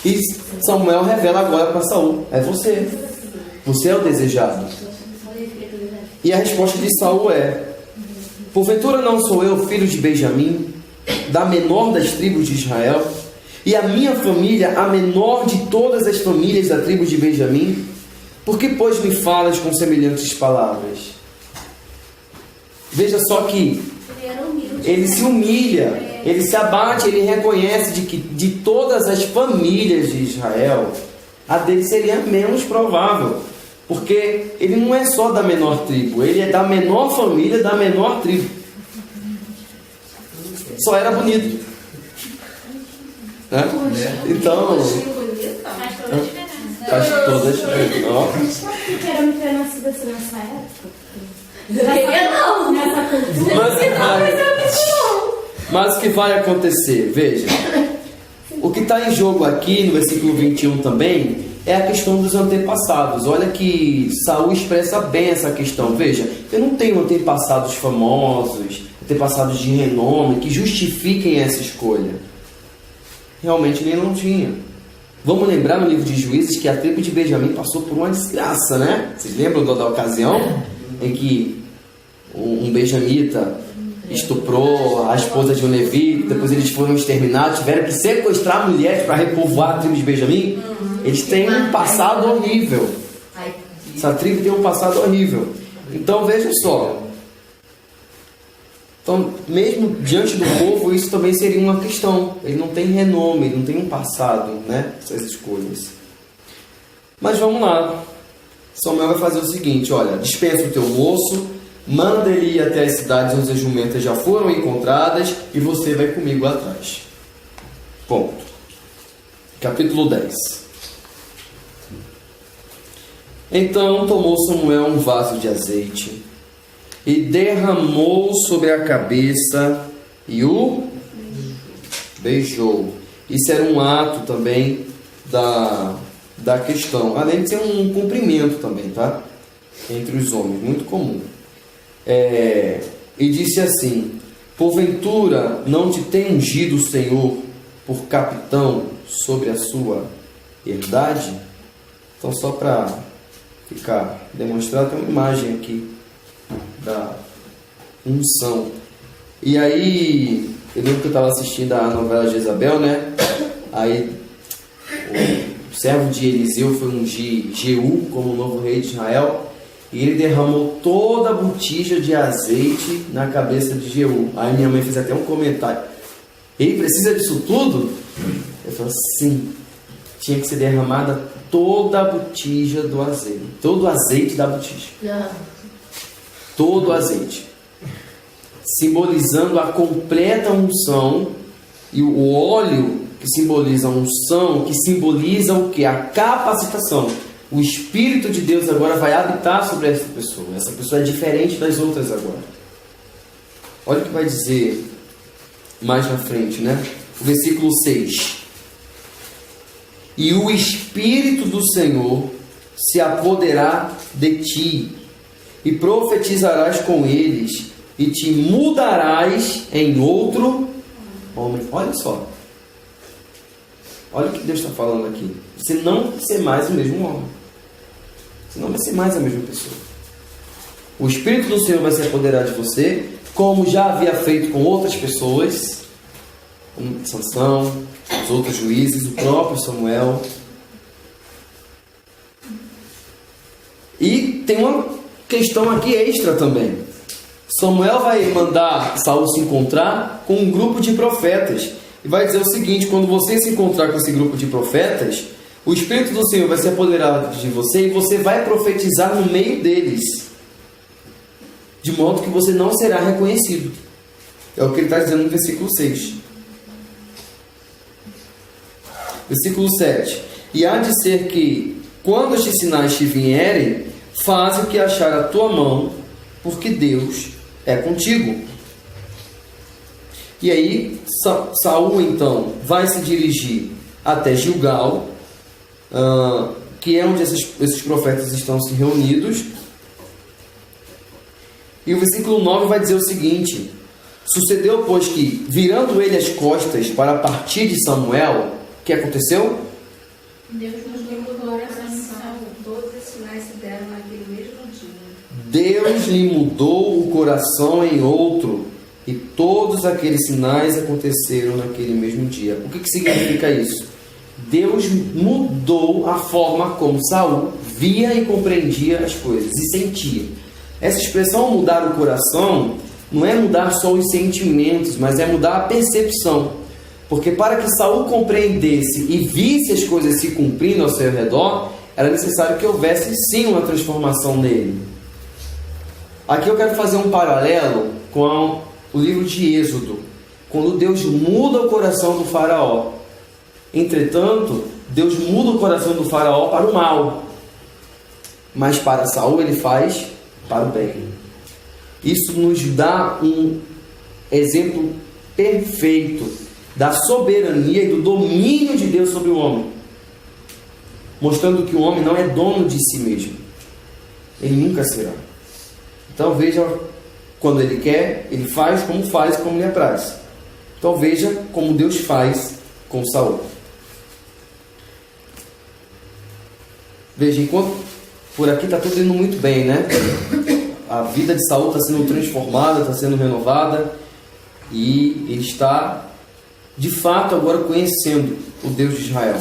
E Samuel revela agora para Saul, é você. Você é o desejado. E a resposta de Saul é: porventura não sou eu filho de Benjamim, da menor das tribos de Israel, e a minha família a menor de todas as famílias da tribo de Benjamim? Por que, pois, me falas com semelhantes palavras? Veja só que ele se humilha, ele se abate, ele reconhece de que de todas as famílias de Israel, a dele seria menos provável. Porque ele não é só da menor tribo, ele é da menor família, da menor tribo. Só era bonito. Né? Então, faz todas. Ó. Eu quero me ter nascido assim nessa época. Queria não. Nessa cultura. Mas o que vai acontecer? Veja, o que está em jogo aqui no versículo 21 também é a questão dos antepassados. Olha que Saul expressa bem essa questão. Veja, eu não tenho antepassados famosos, antepassados de renome que justifiquem essa escolha. Realmente ele não tinha. Vamos lembrar no livro de Juízes que a tribo de Benjamim passou por uma desgraça, né? Vocês lembram da ocasião em que um benjamita estuprou a esposa de um levita, depois eles foram exterminados, tiveram que sequestrar mulheres para repovoar a tribo de Benjamim? Eles têm um passado horrível. Essa tribo tem um passado horrível. Então veja só. Então, mesmo diante do povo, isso também seria uma questão. Ele não tem renome, ele não tem um passado, né? Essas escolhas. Mas vamos lá. Samuel vai fazer o seguinte: olha, dispensa o teu moço, manda ele ir até as cidades onde as jumentas já foram encontradas e você vai comigo atrás. Ponto. Capítulo 10. Então tomou Samuel um vaso de azeite e derramou sobre a cabeça e o beijou. Isso era um ato também da questão, além de ser um cumprimento também, tá? Entre os homens, muito comum. E disse assim: porventura não te tem ungido o Senhor por capitão sobre a sua herdade? Então, só para ficar demonstrado, tem uma imagem aqui da unção. E aí, eu lembro que eu estava assistindo a novela Jezabel, né? Aí o servo de Eliseu foi ungir Jeú como novo rei de Israel, e ele derramou toda a botija de azeite na cabeça de Jeú. Aí minha mãe fez até um comentário: ele precisa disso tudo? Eu falei: sim, tinha que ser derramada toda a botija do azeite, todo o azeite da botija. Todo o azeite, simbolizando a completa unção, e o óleo que simboliza a unção, que simboliza o que? A capacitação. O Espírito de Deus agora vai habitar sobre essa pessoa. Essa pessoa é diferente das outras agora. Olha o que vai dizer mais na frente, né? O versículo 6. E o Espírito do Senhor se apoderará de ti, e profetizarás com eles, e te mudarás em outro homem. Olha só. Olha o que Deus está falando aqui. Você não vai ser mais o mesmo homem. Você não vai ser mais a mesma pessoa. O Espírito do Senhor vai se apoderar de você, como já havia feito com outras pessoas. como Sansão, os outros juízes, o próprio Samuel. E tem uma questão aqui extra também. Samuel vai mandar Saul se encontrar com um grupo de profetas. E vai dizer o seguinte: quando você se encontrar com esse grupo de profetas, o Espírito do Senhor vai se apoderar de você e você vai profetizar no meio deles, de modo que você não será reconhecido. É o que ele está dizendo no versículo 6. Versículo 7. E há de ser que, quando estes sinais te vierem, faze o que achar a tua mão, porque Deus é contigo. E aí, Saul então vai se dirigir até Gilgal, que é onde esses profetas estão se reunidos. E o versículo 9 vai dizer o seguinte: sucedeu, pois, que, virando ele as costas para partir de Samuel, o que aconteceu? Deus nos deu o coração. Todos os sinais se deram naquele mesmo dia. Deus lhe mudou o coração em outro, e todos aqueles sinais aconteceram naquele mesmo dia. O que significa isso? Deus mudou a forma como Saul via e compreendia as coisas e sentia. Essa expressão mudar o coração não é mudar só os sentimentos, mas é mudar a percepção. Porque para que Saul compreendesse e visse as coisas se cumprindo ao seu redor, era necessário que houvesse sim uma transformação nele. Aqui eu quero fazer um paralelo com o livro de Êxodo, quando Deus muda o coração do faraó. Entretanto, Deus muda o coração do faraó para o mal, mas para Saul ele faz para o bem. Isso nos dá um exemplo perfeito da soberania e do domínio de Deus sobre o homem, mostrando que o homem não é dono de si mesmo. Ele nunca será. Então veja, quando ele quer, ele faz como lhe apraz. Então veja como Deus faz com Saul. Veja, enquanto por aqui está tudo indo muito bem, né? A vida de Saul está sendo transformada, está sendo renovada, e ele está de fato agora conhecendo o Deus de Israel.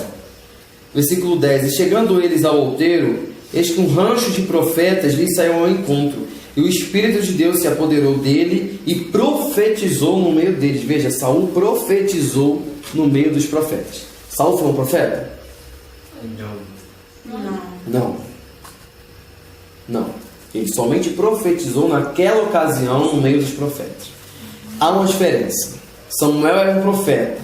Versículo 10. E chegando eles ao outeiro, eis que um rancho de profetas lhe saiu ao encontro, e o Espírito de Deus se apoderou dele e profetizou no meio deles. Veja, Saul profetizou no meio dos profetas. Saul foi um profeta? Não. Ele somente profetizou naquela ocasião no meio dos profetas. Há uma diferença. Samuel era um profeta.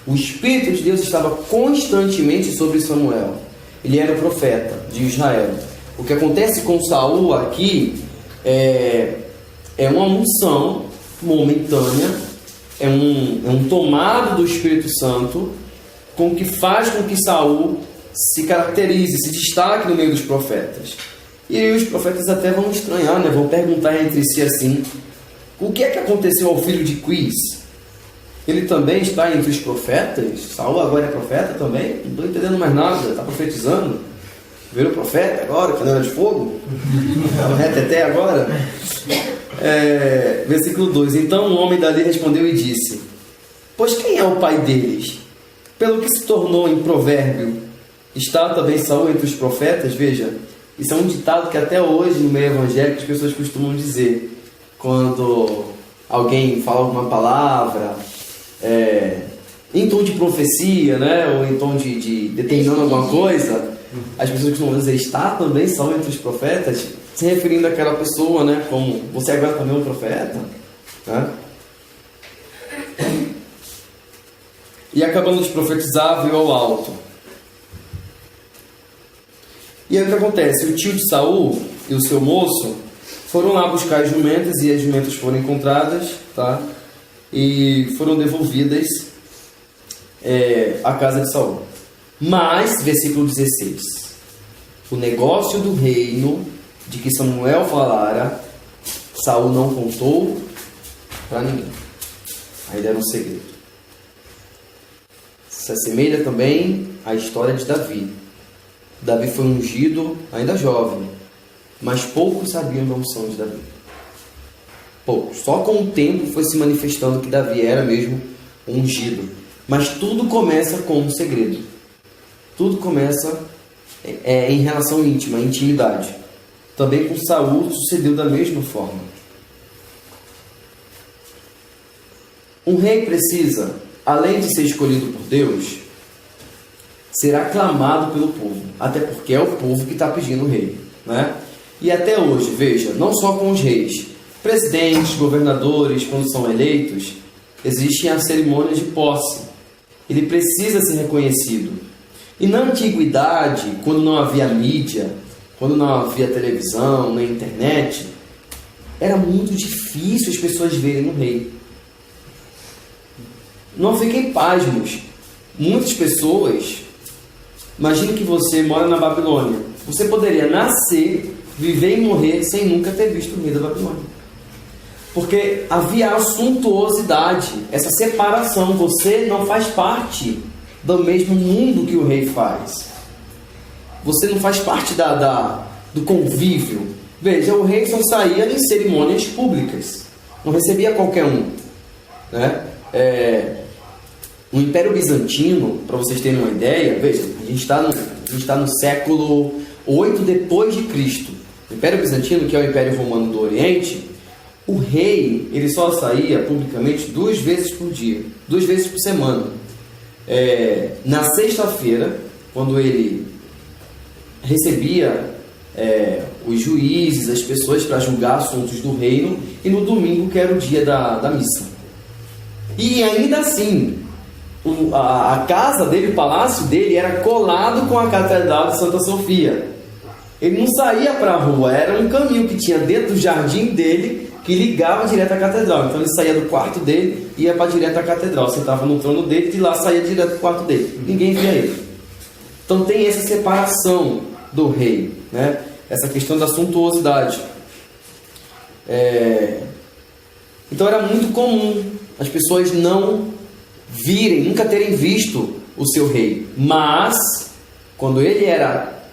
O Espírito de Deus estava constantemente sobre Samuel. Ele era o profeta de Israel. O que acontece com Saul aqui é uma unção momentânea, é um tomado do Espírito Santo, que faz com que Saul se caracterize, se destaque no meio dos profetas. E aí os profetas até vão estranhar, né? Vão perguntar entre si assim: o que é que aconteceu ao filho de Quis? Ele também está entre os profetas? Saul agora é profeta também? Não estou entendendo mais nada, está profetizando? Virou profeta agora, panela de fogo? Está no reteté agora? Versículo 2. Então o homem dali respondeu e disse: pois quem é o pai deles? Pelo que se tornou em provérbio, está também Saul entre os profetas? Veja, isso é um ditado que até hoje no meio evangélico as pessoas costumam dizer. Quando alguém fala alguma palavra em tom de profecia, né? Ou em tom de determinando alguma coisa, as pessoas costumam dizer: está também Saul entre os profetas, se referindo àquela pessoa, né? Como você agora também é um profeta, né? E acabando de profetizar, veio ao alto. E aí o que acontece? O tio de Saul e o seu moço foram lá buscar as jumentas, e as jumentas foram encontradas, tá? E foram devolvidas à casa de Saul. Mas, versículo 16, o negócio do reino de que Samuel falara, Saul não contou para ninguém. Ainda era um segredo. Se assemelha também à história de Davi. Davi foi ungido ainda jovem, mas poucos sabiam da unção de Davi. Poucos. Só com o tempo foi se manifestando que Davi era mesmo ungido. Mas tudo começa com um segredo. Tudo começa em relação íntima, intimidade. Também com Saul sucedeu da mesma forma. Um rei precisa, além de ser escolhido por Deus, ser aclamado pelo povo. Até porque é o povo que está pedindo o rei, né? E até hoje, veja, não só com os reis, presidentes, governadores, quando são eleitos, existe a cerimônia de posse. Ele precisa ser reconhecido. E na antiguidade, quando não havia mídia, quando não havia televisão, nem internet, era muito difícil as pessoas verem o rei. Não fiquem pasmos. Muitas pessoas, imagine que você mora na Babilônia. Você poderia nascer, viver e morrer sem nunca ter visto o rei da Babilônia. Porque havia a suntuosidade, essa separação. Você não faz parte do mesmo mundo que o rei faz. Você não faz parte do convívio. Veja, o rei só saía em cerimônias públicas. Não recebia qualquer um, né? No Império Bizantino, para vocês terem uma ideia, veja, a gente está no século 8 depois de Cristo. O Império Bizantino, que é o Império Romano do Oriente, o rei ele só saía publicamente 2 vezes por dia, 2 vezes por semana. Na sexta-feira, quando ele recebia os juízes, as pessoas para julgar assuntos do reino, e no domingo, que era o dia da missa. E ainda assim, a casa dele, o palácio dele, era colado com a Catedral de Santa Sofia. Ele não saía para a rua, era um caminho que tinha dentro do jardim dele, que ligava direto à catedral. Então ele saía do quarto dele, ia para direto à catedral, sentava no trono dele, de lá saía direto do quarto dele. Ninguém via ele. Então tem essa separação do rei, né? Essa questão da suntuosidade. Então era muito comum as pessoas não virem, nunca terem visto o seu rei. Mas, quando ele era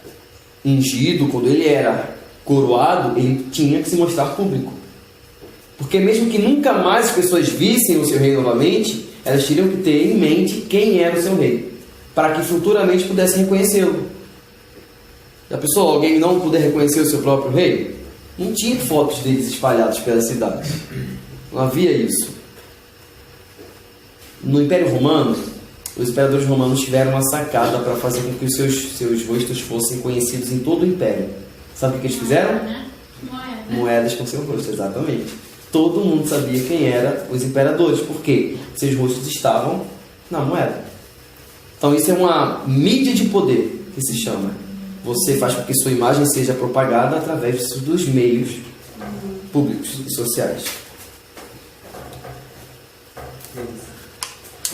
ungido, quando ele era coroado, ele tinha que se mostrar público. Porque mesmo que nunca mais as pessoas vissem o seu rei novamente, elas teriam que ter em mente quem era o seu rei, para que futuramente pudessem reconhecê-lo. Já pensou alguém não poder reconhecer o seu próprio rei? Não tinha fotos deles espalhadas pela cidade. Não havia isso. No Império Romano, os imperadores romanos tiveram uma sacada para fazer com que os seus rostos fossem conhecidos em todo o Império. Sabe o que eles fizeram? Moedas com seu rosto, exatamente. Todo mundo sabia quem eram os imperadores, porque seus rostos estavam na moeda. Então isso é uma mídia de poder, que se chama. Você faz com que sua imagem seja propagada através dos meios públicos e sociais.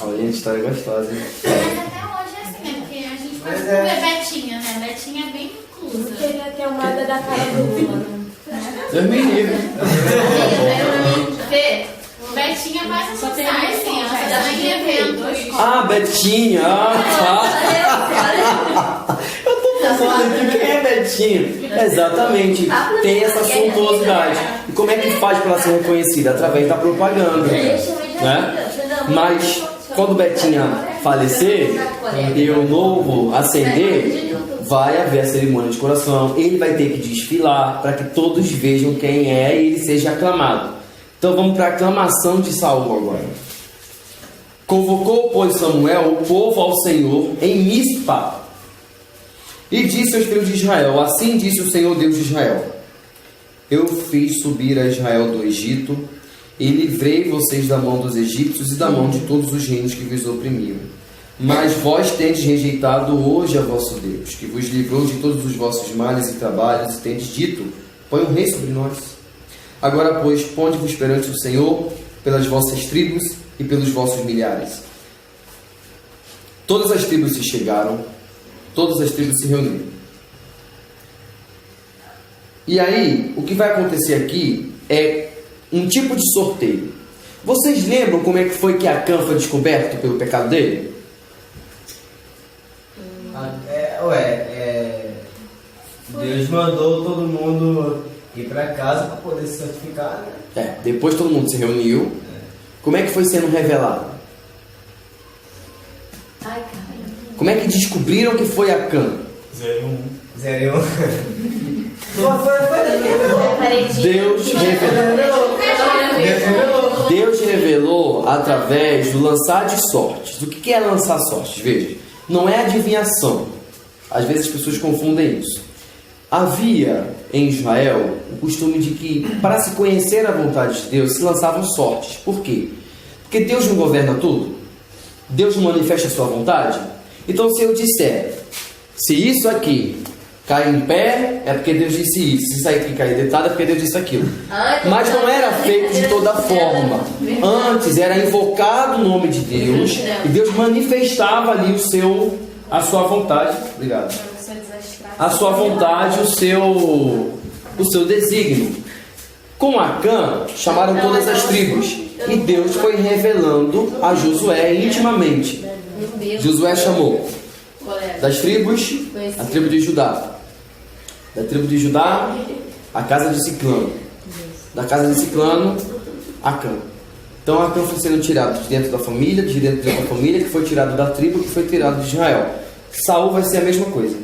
Olha, a história é gostosa, hein? Mas até hoje é assim, né? Porque a gente pode ver Betinha, né? Betinha é bem inclusa. Eu queria ter uma da cara do Lula, né? Deus me livre. Betinha faz essa sai, assim, ela já tem eventos. Ah, Betinha! Eu tô pensando aqui, quem é Betinha? Exatamente, tem essa suntuosidade. E como é que faz para ela ser reconhecida? Através da propaganda, né? Mas quando Betinha falecer e o novo ascender, vai haver a cerimônia de coroação. Ele vai ter que desfilar para que todos vejam quem é e ele seja aclamado. Então vamos para a aclamação de Saul agora. Convocou, pois, Samuel o povo ao Senhor em Mispa e disse aos filhos de Israel: assim disse o Senhor Deus de Israel: eu fiz subir a Israel do Egito e livrei vocês da mão dos egípcios e da mão de todos os reinos que vos oprimiam. Mas vós tendes rejeitado hoje a vosso Deus, que vos livrou de todos os vossos males e trabalhos, e tendes dito: põe um rei sobre nós. Agora, pois, ponde-vos perante o Senhor pelas vossas tribos e pelos vossos milhares. Todas as tribos se chegaram, todas as tribos se reuniram. E aí, o que vai acontecer aqui é um tipo de sorteio. Vocês lembram como é que foi que Acã foi descoberto pelo pecado dele? Deus mandou todo mundo ir para casa para poder se santificar, né? Depois todo mundo se reuniu. Como é que foi sendo revelado? Ai, cara. Como é que descobriram que foi Acã? 0 1. Deus revelou através do lançar de sortes. O que é lançar sortes? Veja, não é adivinhação. Às vezes as pessoas confundem isso. Havia em Israel o costume de que, para se conhecer a vontade de Deus, se lançavam sortes. Por quê? Porque Deus não governa tudo. Deus não manifesta a sua vontade. Então, se eu disser, se isso aqui cai em pé, é porque Deus disse isso. Se isso aqui cair deitado, é porque Deus disse aquilo. Mas não era feito de toda forma. Antes era invocado o nome de Deus e Deus manifestava ali a sua vontade. Obrigado. A sua vontade, o seu desígnio. Com Acã, chamaram todas as tribos. E Deus foi revelando a Josué intimamente. Josué chamou das tribos, a tribo de Judá. Da tribo de Judá, a casa de Ciclano. Da casa de Ciclano, Acã. Então Acã foi sendo tirado de dentro da família, que foi tirado da tribo, que foi tirado de Israel. Saul vai ser a mesma coisa.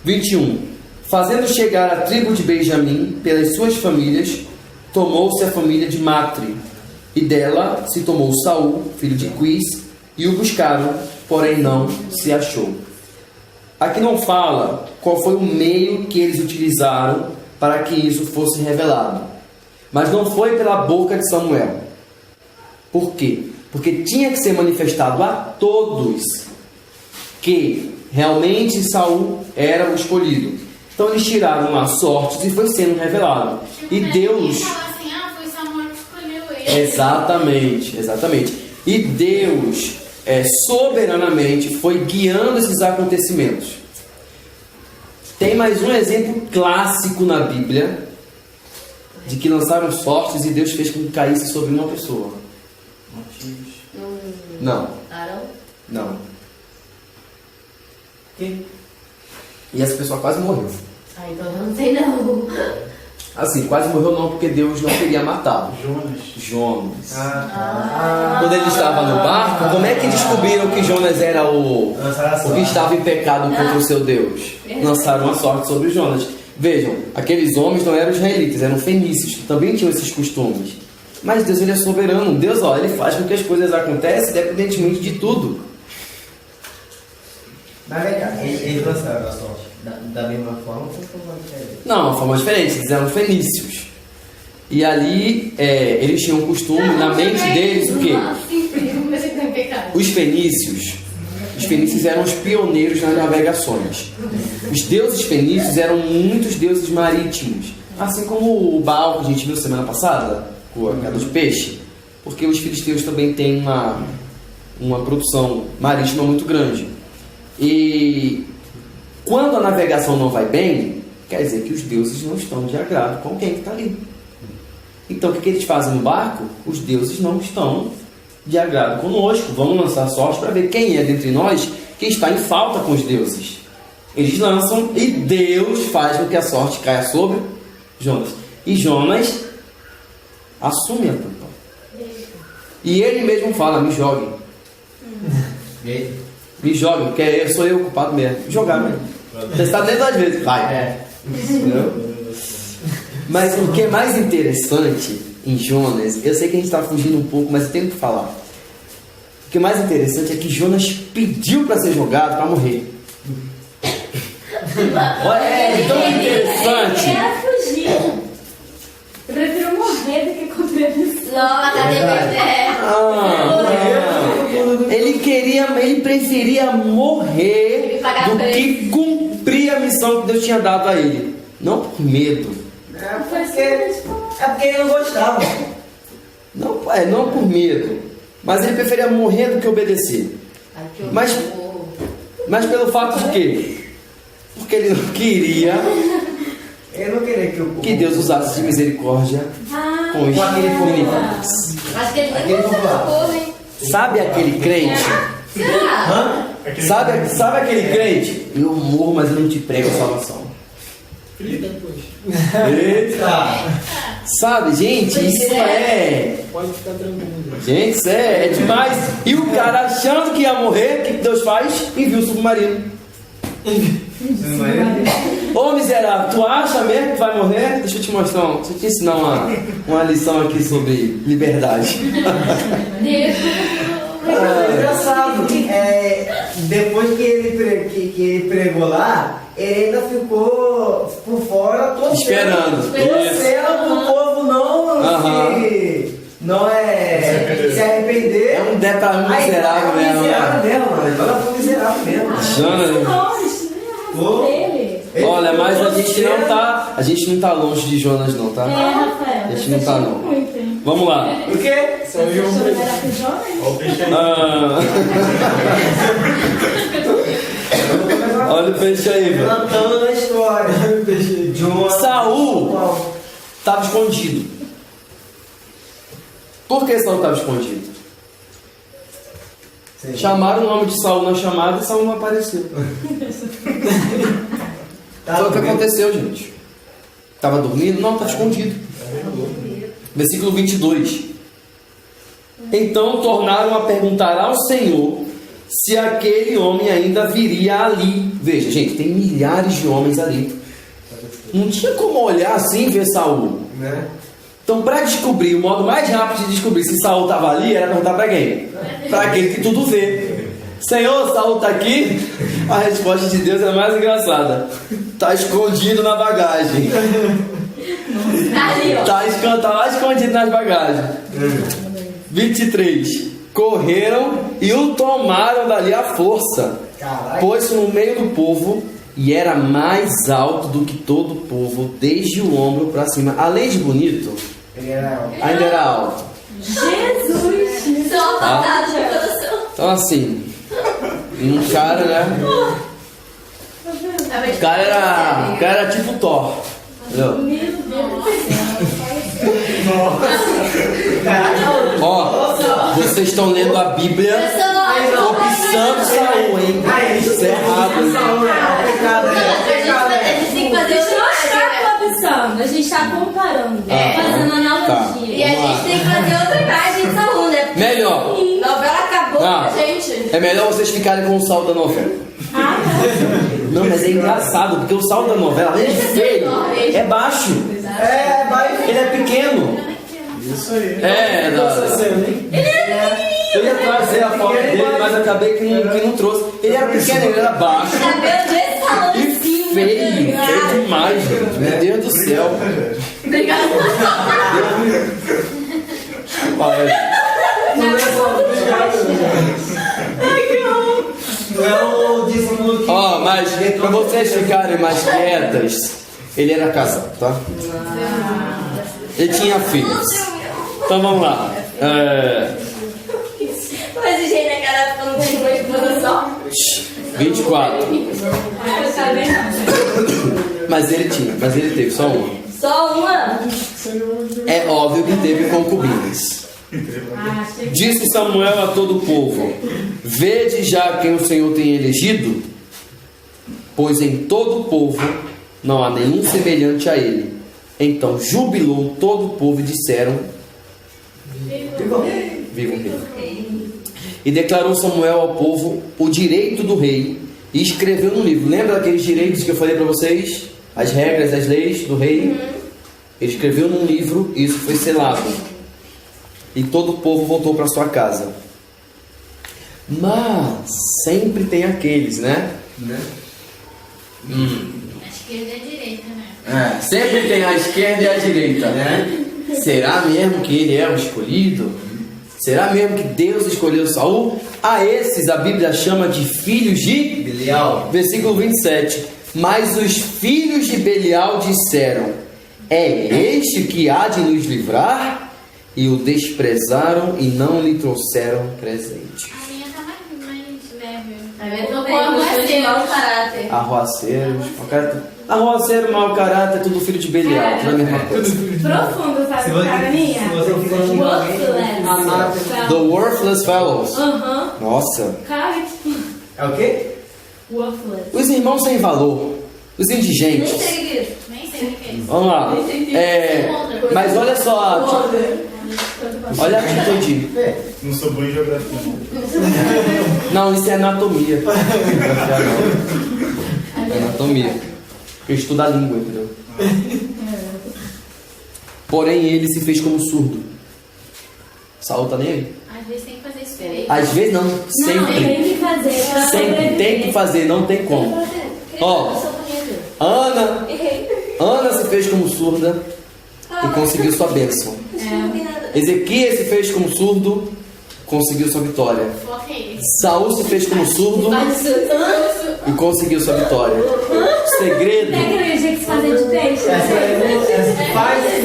21. Fazendo chegar a tribo de Benjamim pelas suas famílias, tomou-se a família de Matri, e dela se tomou Saul, filho de Quis, e o buscaram, porém não se achou. Aqui não fala qual foi o meio que eles utilizaram para que isso fosse revelado. Mas não foi pela boca de Samuel. Por quê? Porque tinha que ser manifestado a todos que realmente Saul era o escolhido. Então eles tiraram as sortes e foi sendo revelado. E Deus... foi Samuel que escolheu ele. Exatamente. E Deus... soberanamente foi guiando esses acontecimentos. Tem mais um exemplo clássico na Bíblia de que lançaram sortes e Deus fez com que caísse sobre uma pessoa. Não. Arão? Não. Quem? E essa pessoa quase morreu. Então eu não sei não. Assim, quase morreu não, porque Deus não queria matá-lo. Jonas. Quando ele estava no barco, como é que descobriram que Jonas era o que estava em pecado contra o seu Deus? Lançaram a sorte sobre Jonas. Vejam, aqueles homens não eram israelitas, eram fenícios, que também tinham esses costumes. Mas Deus, ele é soberano. Deus, ele faz com que as coisas aconteçam independentemente de tudo. Mas vem cá, eles lançaram a sorte da mesma forma ou foi uma diferente? Não, uma forma diferente, eles eram fenícios. E ali, eles tinham um costume, na mente deles, o quê? Os fenícios eram os pioneiros nas navegações. Os deuses fenícios eram muitos deuses marítimos. Assim como o Baal, que a gente viu semana passada, com a queda de peixe. Porque os filisteus também têm uma produção marítima muito grande. E quando a navegação não vai bem, quer dizer que os deuses não estão de agrado com quem está ali. Então o que eles fazem no barco? Os deuses não estão de agrado conosco. Vamos lançar sorte para ver quem é dentre nós que está em falta com os deuses. Eles lançam e Deus faz com que a sorte caia sobre Jonas. E Jonas assume a culpa. E ele mesmo fala, me joguem. Me joguem, porque sou eu o culpado mesmo. Jogar mesmo. Você está dentro das vezes. Vai. Mas o que é mais interessante em Jonas, eu sei que a gente está fugindo um pouco, mas eu tenho que falar. O que é mais interessante é que Jonas pediu para ser jogado para morrer. Olha, é tão interessante. Ele quer fugir. Eu prefiro morrer do que cumprir a missão. Não, Ele preferia morrer do que cumprir a missão que Deus tinha dado a ele. Não por medo. É porque ele não gostava. Não por medo. Mas ele preferia morrer do que obedecer. Mas pelo fato de quê? Porque ele não queria que Deus usasse de misericórdia com os inimigos. Acho que ele nem gostou, hein? Sabe aquele crente? Sabe aquele crente? Eu morro, mas eu não te prego a salvação. Eita! Sabe, gente, isso Pode ficar tranquilo. Gente, isso é demais. E o cara achando que ia morrer, o que Deus faz? Envia o submarino. Ô miserável, tu acha mesmo que vai morrer? Deixa eu te mostrar, deixa eu te ensinar uma lição aqui sobre liberdade. É engraçado. Depois que ele pregou lá, ele ainda ficou por fora Esperando. torcendo pro povo não se arrepender. É um débito miserável mesmo. Miserável mesmo, mano. Fala pro miserável mesmo. Jonas. Olha, mas a gente não tá longe de Jonas não, tá? Rafael. A gente não tá não. Vamos lá. O quê? Olha o peixe aí, velho. Plantando na história. Saul estava escondido. Por que Saul estava escondido? Sim. Chamaram o nome de Saul na chamada e Saul não apareceu. Foi o que aconteceu, gente. Estava dormindo? Não, estava escondido. Versículo 22. Então tornaram a perguntar ao Senhor se aquele homem ainda viria ali. Veja, gente, tem milhares de homens ali. Não tinha como olhar assim e ver Saul, Né? Então, para descobrir, o modo mais rápido de descobrir se Saul estava ali era perguntar para quem? Para aquele que tudo vê. Senhor, Saul está aqui? A resposta de Deus é mais engraçada. Está escondido na bagagem. Tá lá escondido nas bagagens. 23. Correram e o tomaram dali à força. Pôs-se no meio do povo e era mais alto do que todo o povo, desde o ombro para cima. Além de bonito, ainda era alto. Jesus! Só batata de coração. Então assim, um cara, né? O cara era tipo Thor. Entendeu? Meu Deus. Ó, vocês estão lendo a Bíblia cobiçando Saul, hein? Isso é errado, hein? A gente tem que fazer A gente não outra está página. cobiçando, a gente está comparando, fazendo analogia. E a gente tem que fazer outra imagem de Saul, né? Porque Melhor. a novela acabou Ah. pra gente. É melhor vocês ficarem com o Saul da novela. Não, mas é engraçado, porque o Saul da novela, além de feio, é baixo. Ele é pequeno. Isso aí. Eu ia trazer a foto dele, mas acabei que não trouxe. Ele era pequeno, ele era baixo. Cabelo desse salão E em cima. feio demais, gente. Meu Deus do céu. Obrigada. Não é o discípulo que... Ó, mas pra vocês ficarem mais quietas, ele era casado, tá? Ele tinha filhos. Então vamos lá. Mas o jeito da cara falando que uma esposa só. 24. Mas ele teve só uma. Só uma. É óbvio que teve concubinas. Disse Samuel a todo o povo: vede já quem o Senhor tem elegido, pois em todo o povo não há nenhum semelhante a ele. Então jubilou todo o povo e disseram: viva o rei. E declarou Samuel ao povo o direito do rei e escreveu no livro. Lembra daqueles direitos que eu falei para vocês? As regras, as leis do rei? Ele escreveu num livro e isso foi selado. E todo o povo voltou para sua casa. Mas sempre tem aqueles, né? A esquerda e a direita, né? Sempre tem a esquerda e a direita, né? Será mesmo que ele é o escolhido? Será mesmo que Deus escolheu Saul? A esses a Bíblia chama de filhos de Belial. Versículo 27. Mas os filhos de Belial disseram: é este que há de nos livrar? E o desprezaram e não lhe trouxeram presente. A minha tá mais leve. A minha tô de mau caráter. Arruaceiros, arruaceiro, mau caráter, tudo filho de Belial, tudo a mesma coisa. Profundo, sabe? Cara minha. The Worthless Fellows. Aham. Nossa. Cara, tipo, É o quê? worthless. Os irmãos sem valor. Os Nem indigentes. sei o que é isso. Nem sei o que é isso. Vamos lá. Mas olha só. Olha a atitude. Não sou bom em geografia. Não, isso é anatomia. É anatomia. Eu estudo a língua, entendeu? Porém, ele se fez como surdo. Saul tá nem aí. Às vezes tem que fazer isso direito. Às vezes não, Não, sempre. tem que fazer. pra Sempre sobreviver. tem que fazer, não tem como. Ó, Ana se fez como surda e conseguiu sua bênção. Ezequias se fez como surdo, conseguiu sua vitória. Foca aí. Saul se fez como surdo e conseguiu sua vitória. Segredo. Tem aquele jeito de fazer de peixe?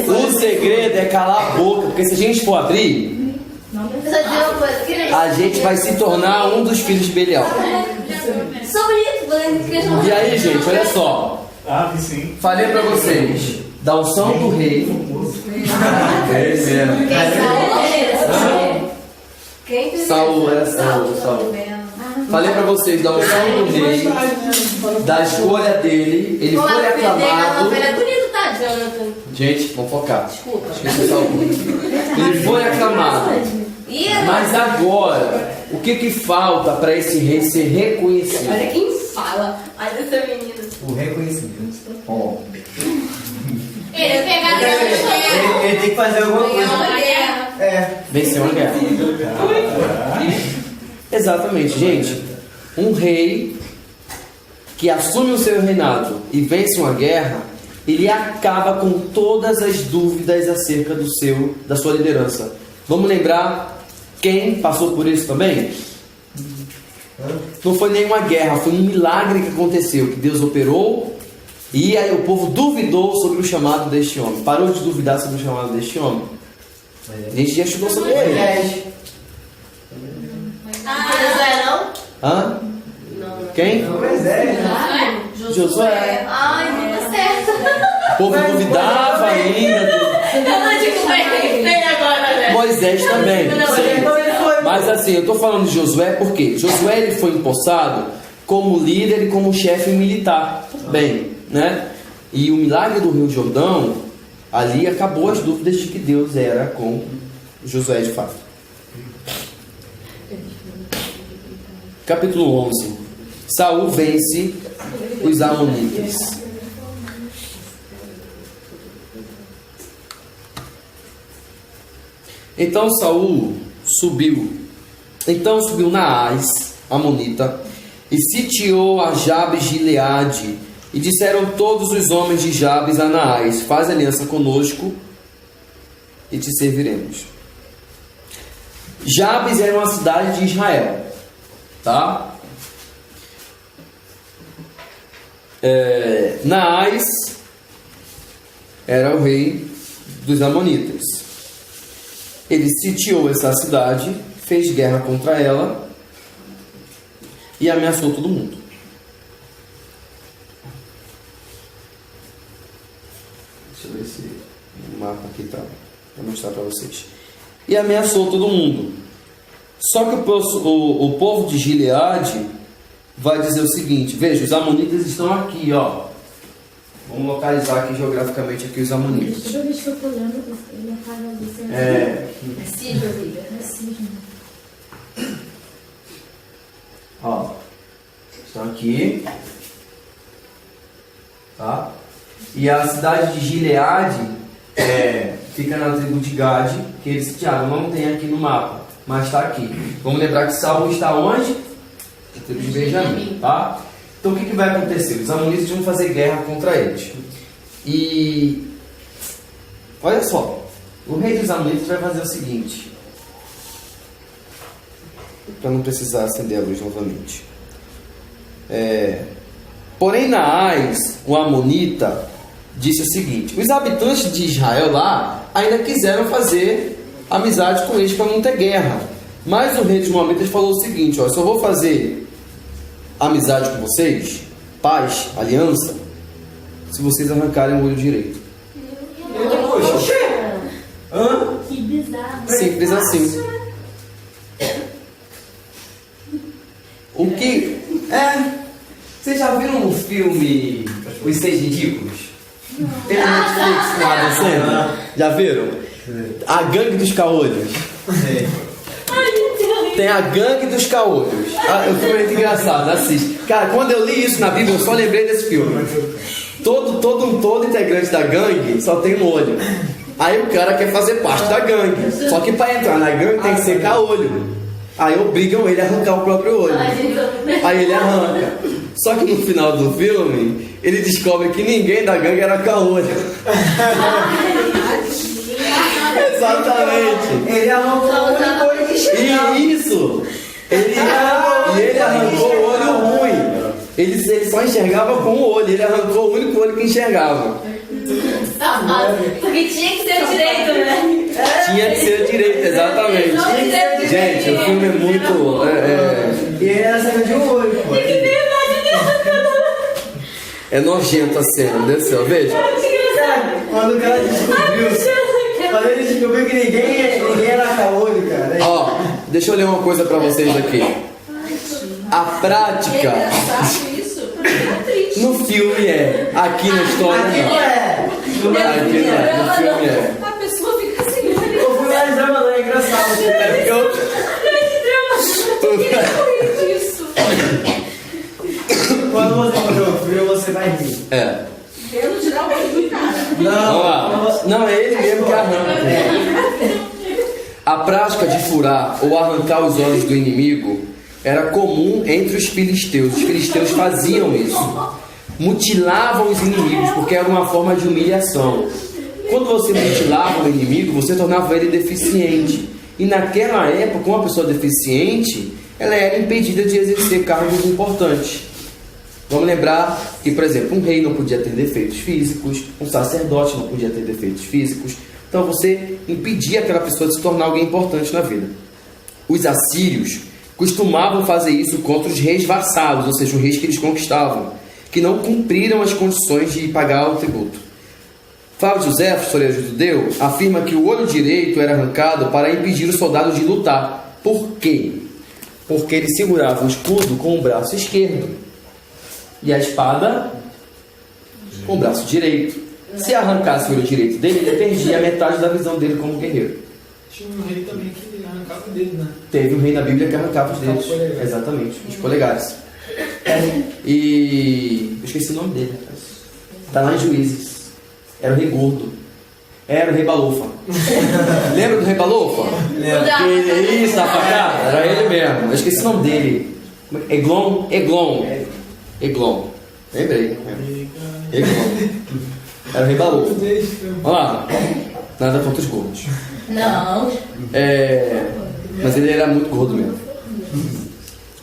O segredo é calar a boca, porque se a gente for abrir, Eu só digo uma coisa. a gente vai se tornar um dos filhos de Belial. Sobre isso, vou E aí, gente, olha só. Ah, vi sim. Falei pra vocês da unção do rei. É mesmo. Quem fez Saul, era Saul. Falei pra vocês da unção do rei, da escolha dele. Ele foi aclamado. É bonito, tá, Jonathan? Gente, vamos focar. Desculpa. Esqueci o Saul. Ele foi aclamado. Mas agora, o que falta para esse rei ser reconhecido? Olha quem fala. Olha essa menina. O reconhecimento. Ó. Ele pegar Ele tem que fazer alguma coisa. É. Vencer uma guerra. Exatamente, gente. Um rei que assume o seu reinado e vence uma guerra, ele acaba com todas as dúvidas acerca da sua liderança. Vamos lembrar quem passou por isso também? Não foi nenhuma guerra, foi um milagre que aconteceu, que Deus operou, e aí o povo duvidou sobre o chamado deste homem. Parou de duvidar sobre o chamado deste homem. A gente já estudou sobre ele. Josué não? Hã? Não. Quem? Não, mas é. Josué. Ai, não tá certo. O povo duvidava ainda. Eu não digo bem agora, né? Moisés também. Sim. Mas assim, eu estou falando de Josué porque Josué ele foi empossado como líder e como chefe militar. Bem, né? E o milagre do Rio Jordão, ali acabou as dúvidas de que Deus era com Josué de fato. Capítulo 11. Saul vence os amonitas. Então subiu Naás, amonita, e sitiou a Jabes de Gileade. E disseram todos os homens de Jabes a Naás: faz aliança conosco e te serviremos. Jabes era uma cidade de Israel, tá? Naás era o rei dos amonitas. Ele sitiou essa cidade, fez guerra contra ela e ameaçou todo mundo. Deixa eu ver se o mapa aqui tá. Vou mostrar para vocês. E ameaçou todo mundo. Só que o povo de Gileade vai dizer o seguinte: veja, os amonitas estão aqui, ó. Vamos localizar aqui geograficamente aqui os amonitas. Toda vez que eu tô olhando, ele acaba dizendo. É, Cídio, amiga. ó, estão aqui, tá? E a cidade de Gileade fica na tribo de Gade, que eles sitiaram. Não tem aqui no mapa, mas está aqui. Vamos lembrar que Saul está onde? Na tribo de Benjamim, tá? Então o que vai acontecer? Os amonitas vão fazer guerra contra eles. E olha só, o rei dos amonitas vai fazer o seguinte, para não precisar acender a luz novamente. Porém Naás, o amonita, disse o seguinte: os habitantes de Israel lá ainda quiseram fazer amizade com eles para não ter guerra. Mas o rei dos moabitas falou o seguinte: ó, eu só vou fazer amizade com vocês, paz, aliança, se vocês arrancarem o olho direito. Hã? Que bizarro. Simples assim. O que vocês já viram no filme Os Seis Ridículos? Tem um Netflix com a Adam Sandler. Já viram? A Gangue dos Caolhos. Tem a Gangue dos Caolhos. O filme é muito engraçado, assiste. Cara, quando eu li isso na Bíblia, eu só lembrei desse filme. Todo integrante da gangue só tem um olho. Aí o cara quer fazer parte da gangue. Só que para entrar na gangue tem que ser caolho. Aí obrigam ele a arrancar o próprio olho. Aí ele arranca. Só que no final do filme, ele descobre que ninguém da gangue era caolho. Exatamente. Ele arrancou o olho que chegava. E isso. Ele arrancou o olho ruim. Ele só enxergava com o olho. Ele arrancou o único olho que enxergava. Porque tinha que ser o direito, né? Tinha que ser direito, exatamente. Gente, o filme é muito. E ele era cena de um olho, pô. É nojento a cena, meu Deus do céu, veja. Quando o cara descobriu. Quando ele descobriu que ninguém era caolho, cara. Ó, deixa eu ler uma coisa pra vocês aqui. A prática Isso, pra mim é triste. no filme é, aqui na história Aqui não não. é. Aqui não é, no filme é. A pessoa fica assim, olha. Eu fui mais drama, não é engraçado. É porque eu. Isso. Quando você for o filme, você vai rir. É. Pelo tirar o olho do cara. Vamos lá. Não, é ele mesmo que arranca. A prática de furar ou arrancar os olhos do inimigo era comum entre os filisteus. Os filisteus faziam isso. Mutilavam os inimigos porque era uma forma de humilhação. Quando você mutilava o inimigo, você tornava ele deficiente. E naquela época, uma pessoa deficiente, ela era impedida de exercer cargos importantes. Vamos lembrar que, por exemplo, um rei não podia ter defeitos físicos, um sacerdote não podia ter defeitos físicos. Então você impedia aquela pessoa de se tornar alguém importante na vida. Os assírios costumavam fazer isso contra os reis vassalos, ou seja, os reis que eles conquistavam, que não cumpriram as condições de pagar o tributo. Flávio José, historiador judeu, afirma que o olho direito era arrancado para impedir os soldados de lutar. Por quê? Porque ele segurava o escudo com o braço esquerdo e a espada com o braço direito. Se arrancasse o olho direito dele, ele perdia a metade da visão dele como guerreiro. Tinha um rei também que arrancava o dedo, né? Teve um rei na Bíblia que arrancava os dedos. Exatamente, os polegares. E eu esqueci o nome dele, rapaz. Tá lá em Juízes. Era o rei gordo. Era o rei Balufa. Lembra do rei Balufa? Lembra. Isso, a facada? Era ele mesmo. Eu esqueci o nome dele. Eglon. Lembrei. Eglon. Era o rei Balufa. Olha lá. Nada contra os gordos. Não. Mas ele era muito gordo mesmo.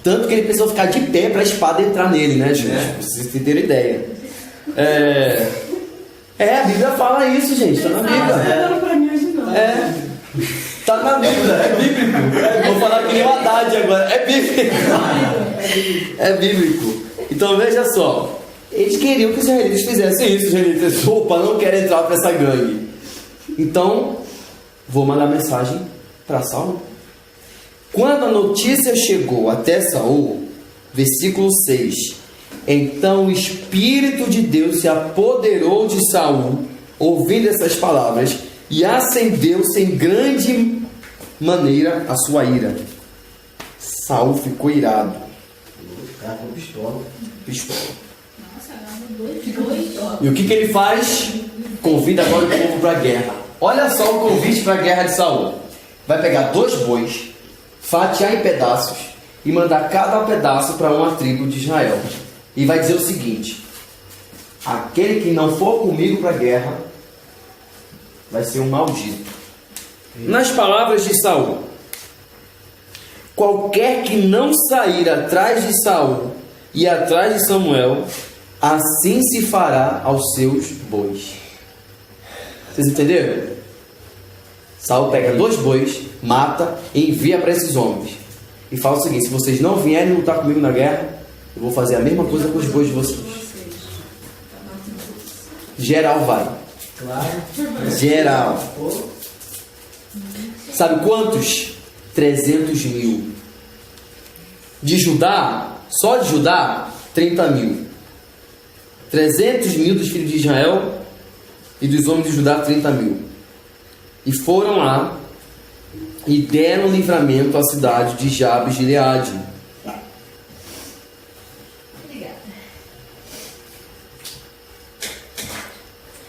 Tanto que ele precisou ficar de pé para a espada entrar nele, né, gente? Pra vocês terem ideia. A Bíblia fala isso, gente. Tá na Bíblia. Tá na Bíblia. É bíblico. Vou falar que nem o Haddad agora. É bíblico. É bíblico. Então veja só. Eles queriam que os israelitas fizessem isso. Os israelitas, opa, não querem entrar para essa gangue. Então, vou mandar mensagem para Saul. Quando a notícia chegou até Saul, versículo 6, então o Espírito de Deus se apoderou de Saul, ouvindo essas palavras, e acendeu-se em grande maneira a sua ira. Saul ficou irado. Cara, com pistola. E o que ele faz? Convida agora o povo para a guerra. Olha só o convite para a guerra de Saul. Vai pegar 2 bois, fatiar em pedaços e mandar cada pedaço para uma tribo de Israel. E vai dizer o seguinte: aquele que não for comigo para a guerra vai ser um maldito. Nas palavras de Saul, qualquer que não sair atrás de Saul e atrás de Samuel, assim se fará aos seus bois. Vocês entenderam? Saul pega 2 bois, mata e envia para esses homens. E fala o seguinte: se vocês não vierem lutar comigo na guerra, eu vou fazer a mesma coisa com os bois de vocês. Geral vai. Claro. Geral. Sabe quantos? 300 mil. De Judá, só de Judá, 30 mil. 300.000 dos filhos de Israel e dos homens de Judá 30.000. E foram lá e deram livramento à cidade de Jabes de Gileade.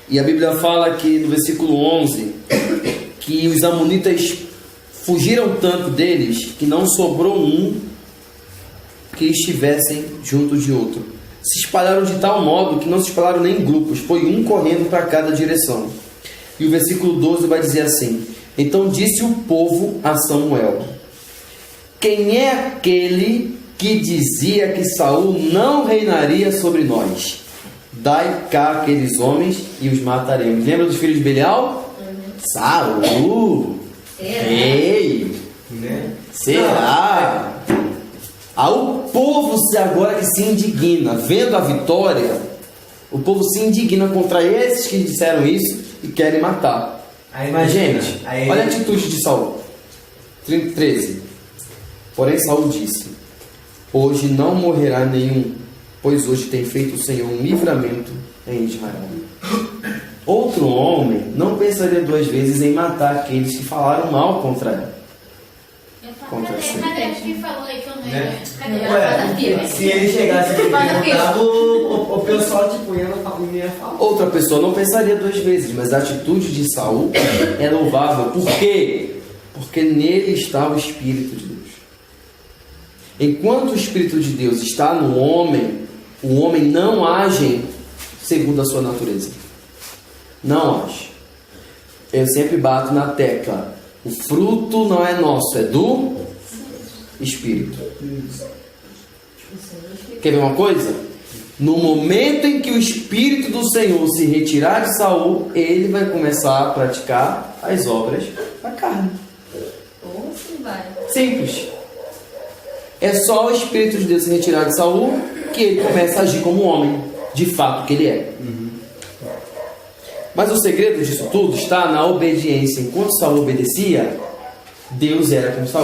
E a Bíblia fala que no versículo 11 que os amonitas fugiram tanto deles que não sobrou um que estivessem junto de outro. Se espalharam de tal modo que não se espalharam nem em grupos, foi um correndo para cada direção. E o versículo 12 vai dizer assim: então disse o povo a Samuel: quem é aquele que dizia que Saul não reinaria sobre nós? Dai cá aqueles homens e os mataremos. Lembra dos filhos de Belial? Saul, rei, Né? será? O povo agora que se indigna, vendo a vitória, o povo se indigna contra esses que disseram isso e querem matar. Aí imagina, Gente, aí- olha a atitude de Saul. 13. Porém Saul disse: hoje não morrerá nenhum, pois hoje tem feito o Senhor um livramento em Israel. Outro homem não pensaria duas vezes em matar aqueles que falaram mal contra ele. Contra si. Cadê quem falou aí que eu não Né? Cadê? Se ele chegasse aqui e perguntava, o pessoal tipo, ia falar. Outra pessoa não pensaria duas vezes, mas a atitude de Saul é louvável. Por quê? Porque nele está o Espírito de Deus. Enquanto o Espírito de Deus está no homem, o homem não age segundo a sua natureza. Não age. Eu sempre bato na tecla: o fruto não é nosso, é do Espírito. Quer ver uma coisa? No momento em que o Espírito do Senhor se retirar de Saul, ele vai começar a praticar as obras da carne. Ou se vai. Simples. É só o Espírito de Deus se retirar de Saul que ele começa a agir como homem, de fato que ele é. Mas o segredo disso tudo está na obediência. Enquanto Saul obedecia, Deus era com Saul.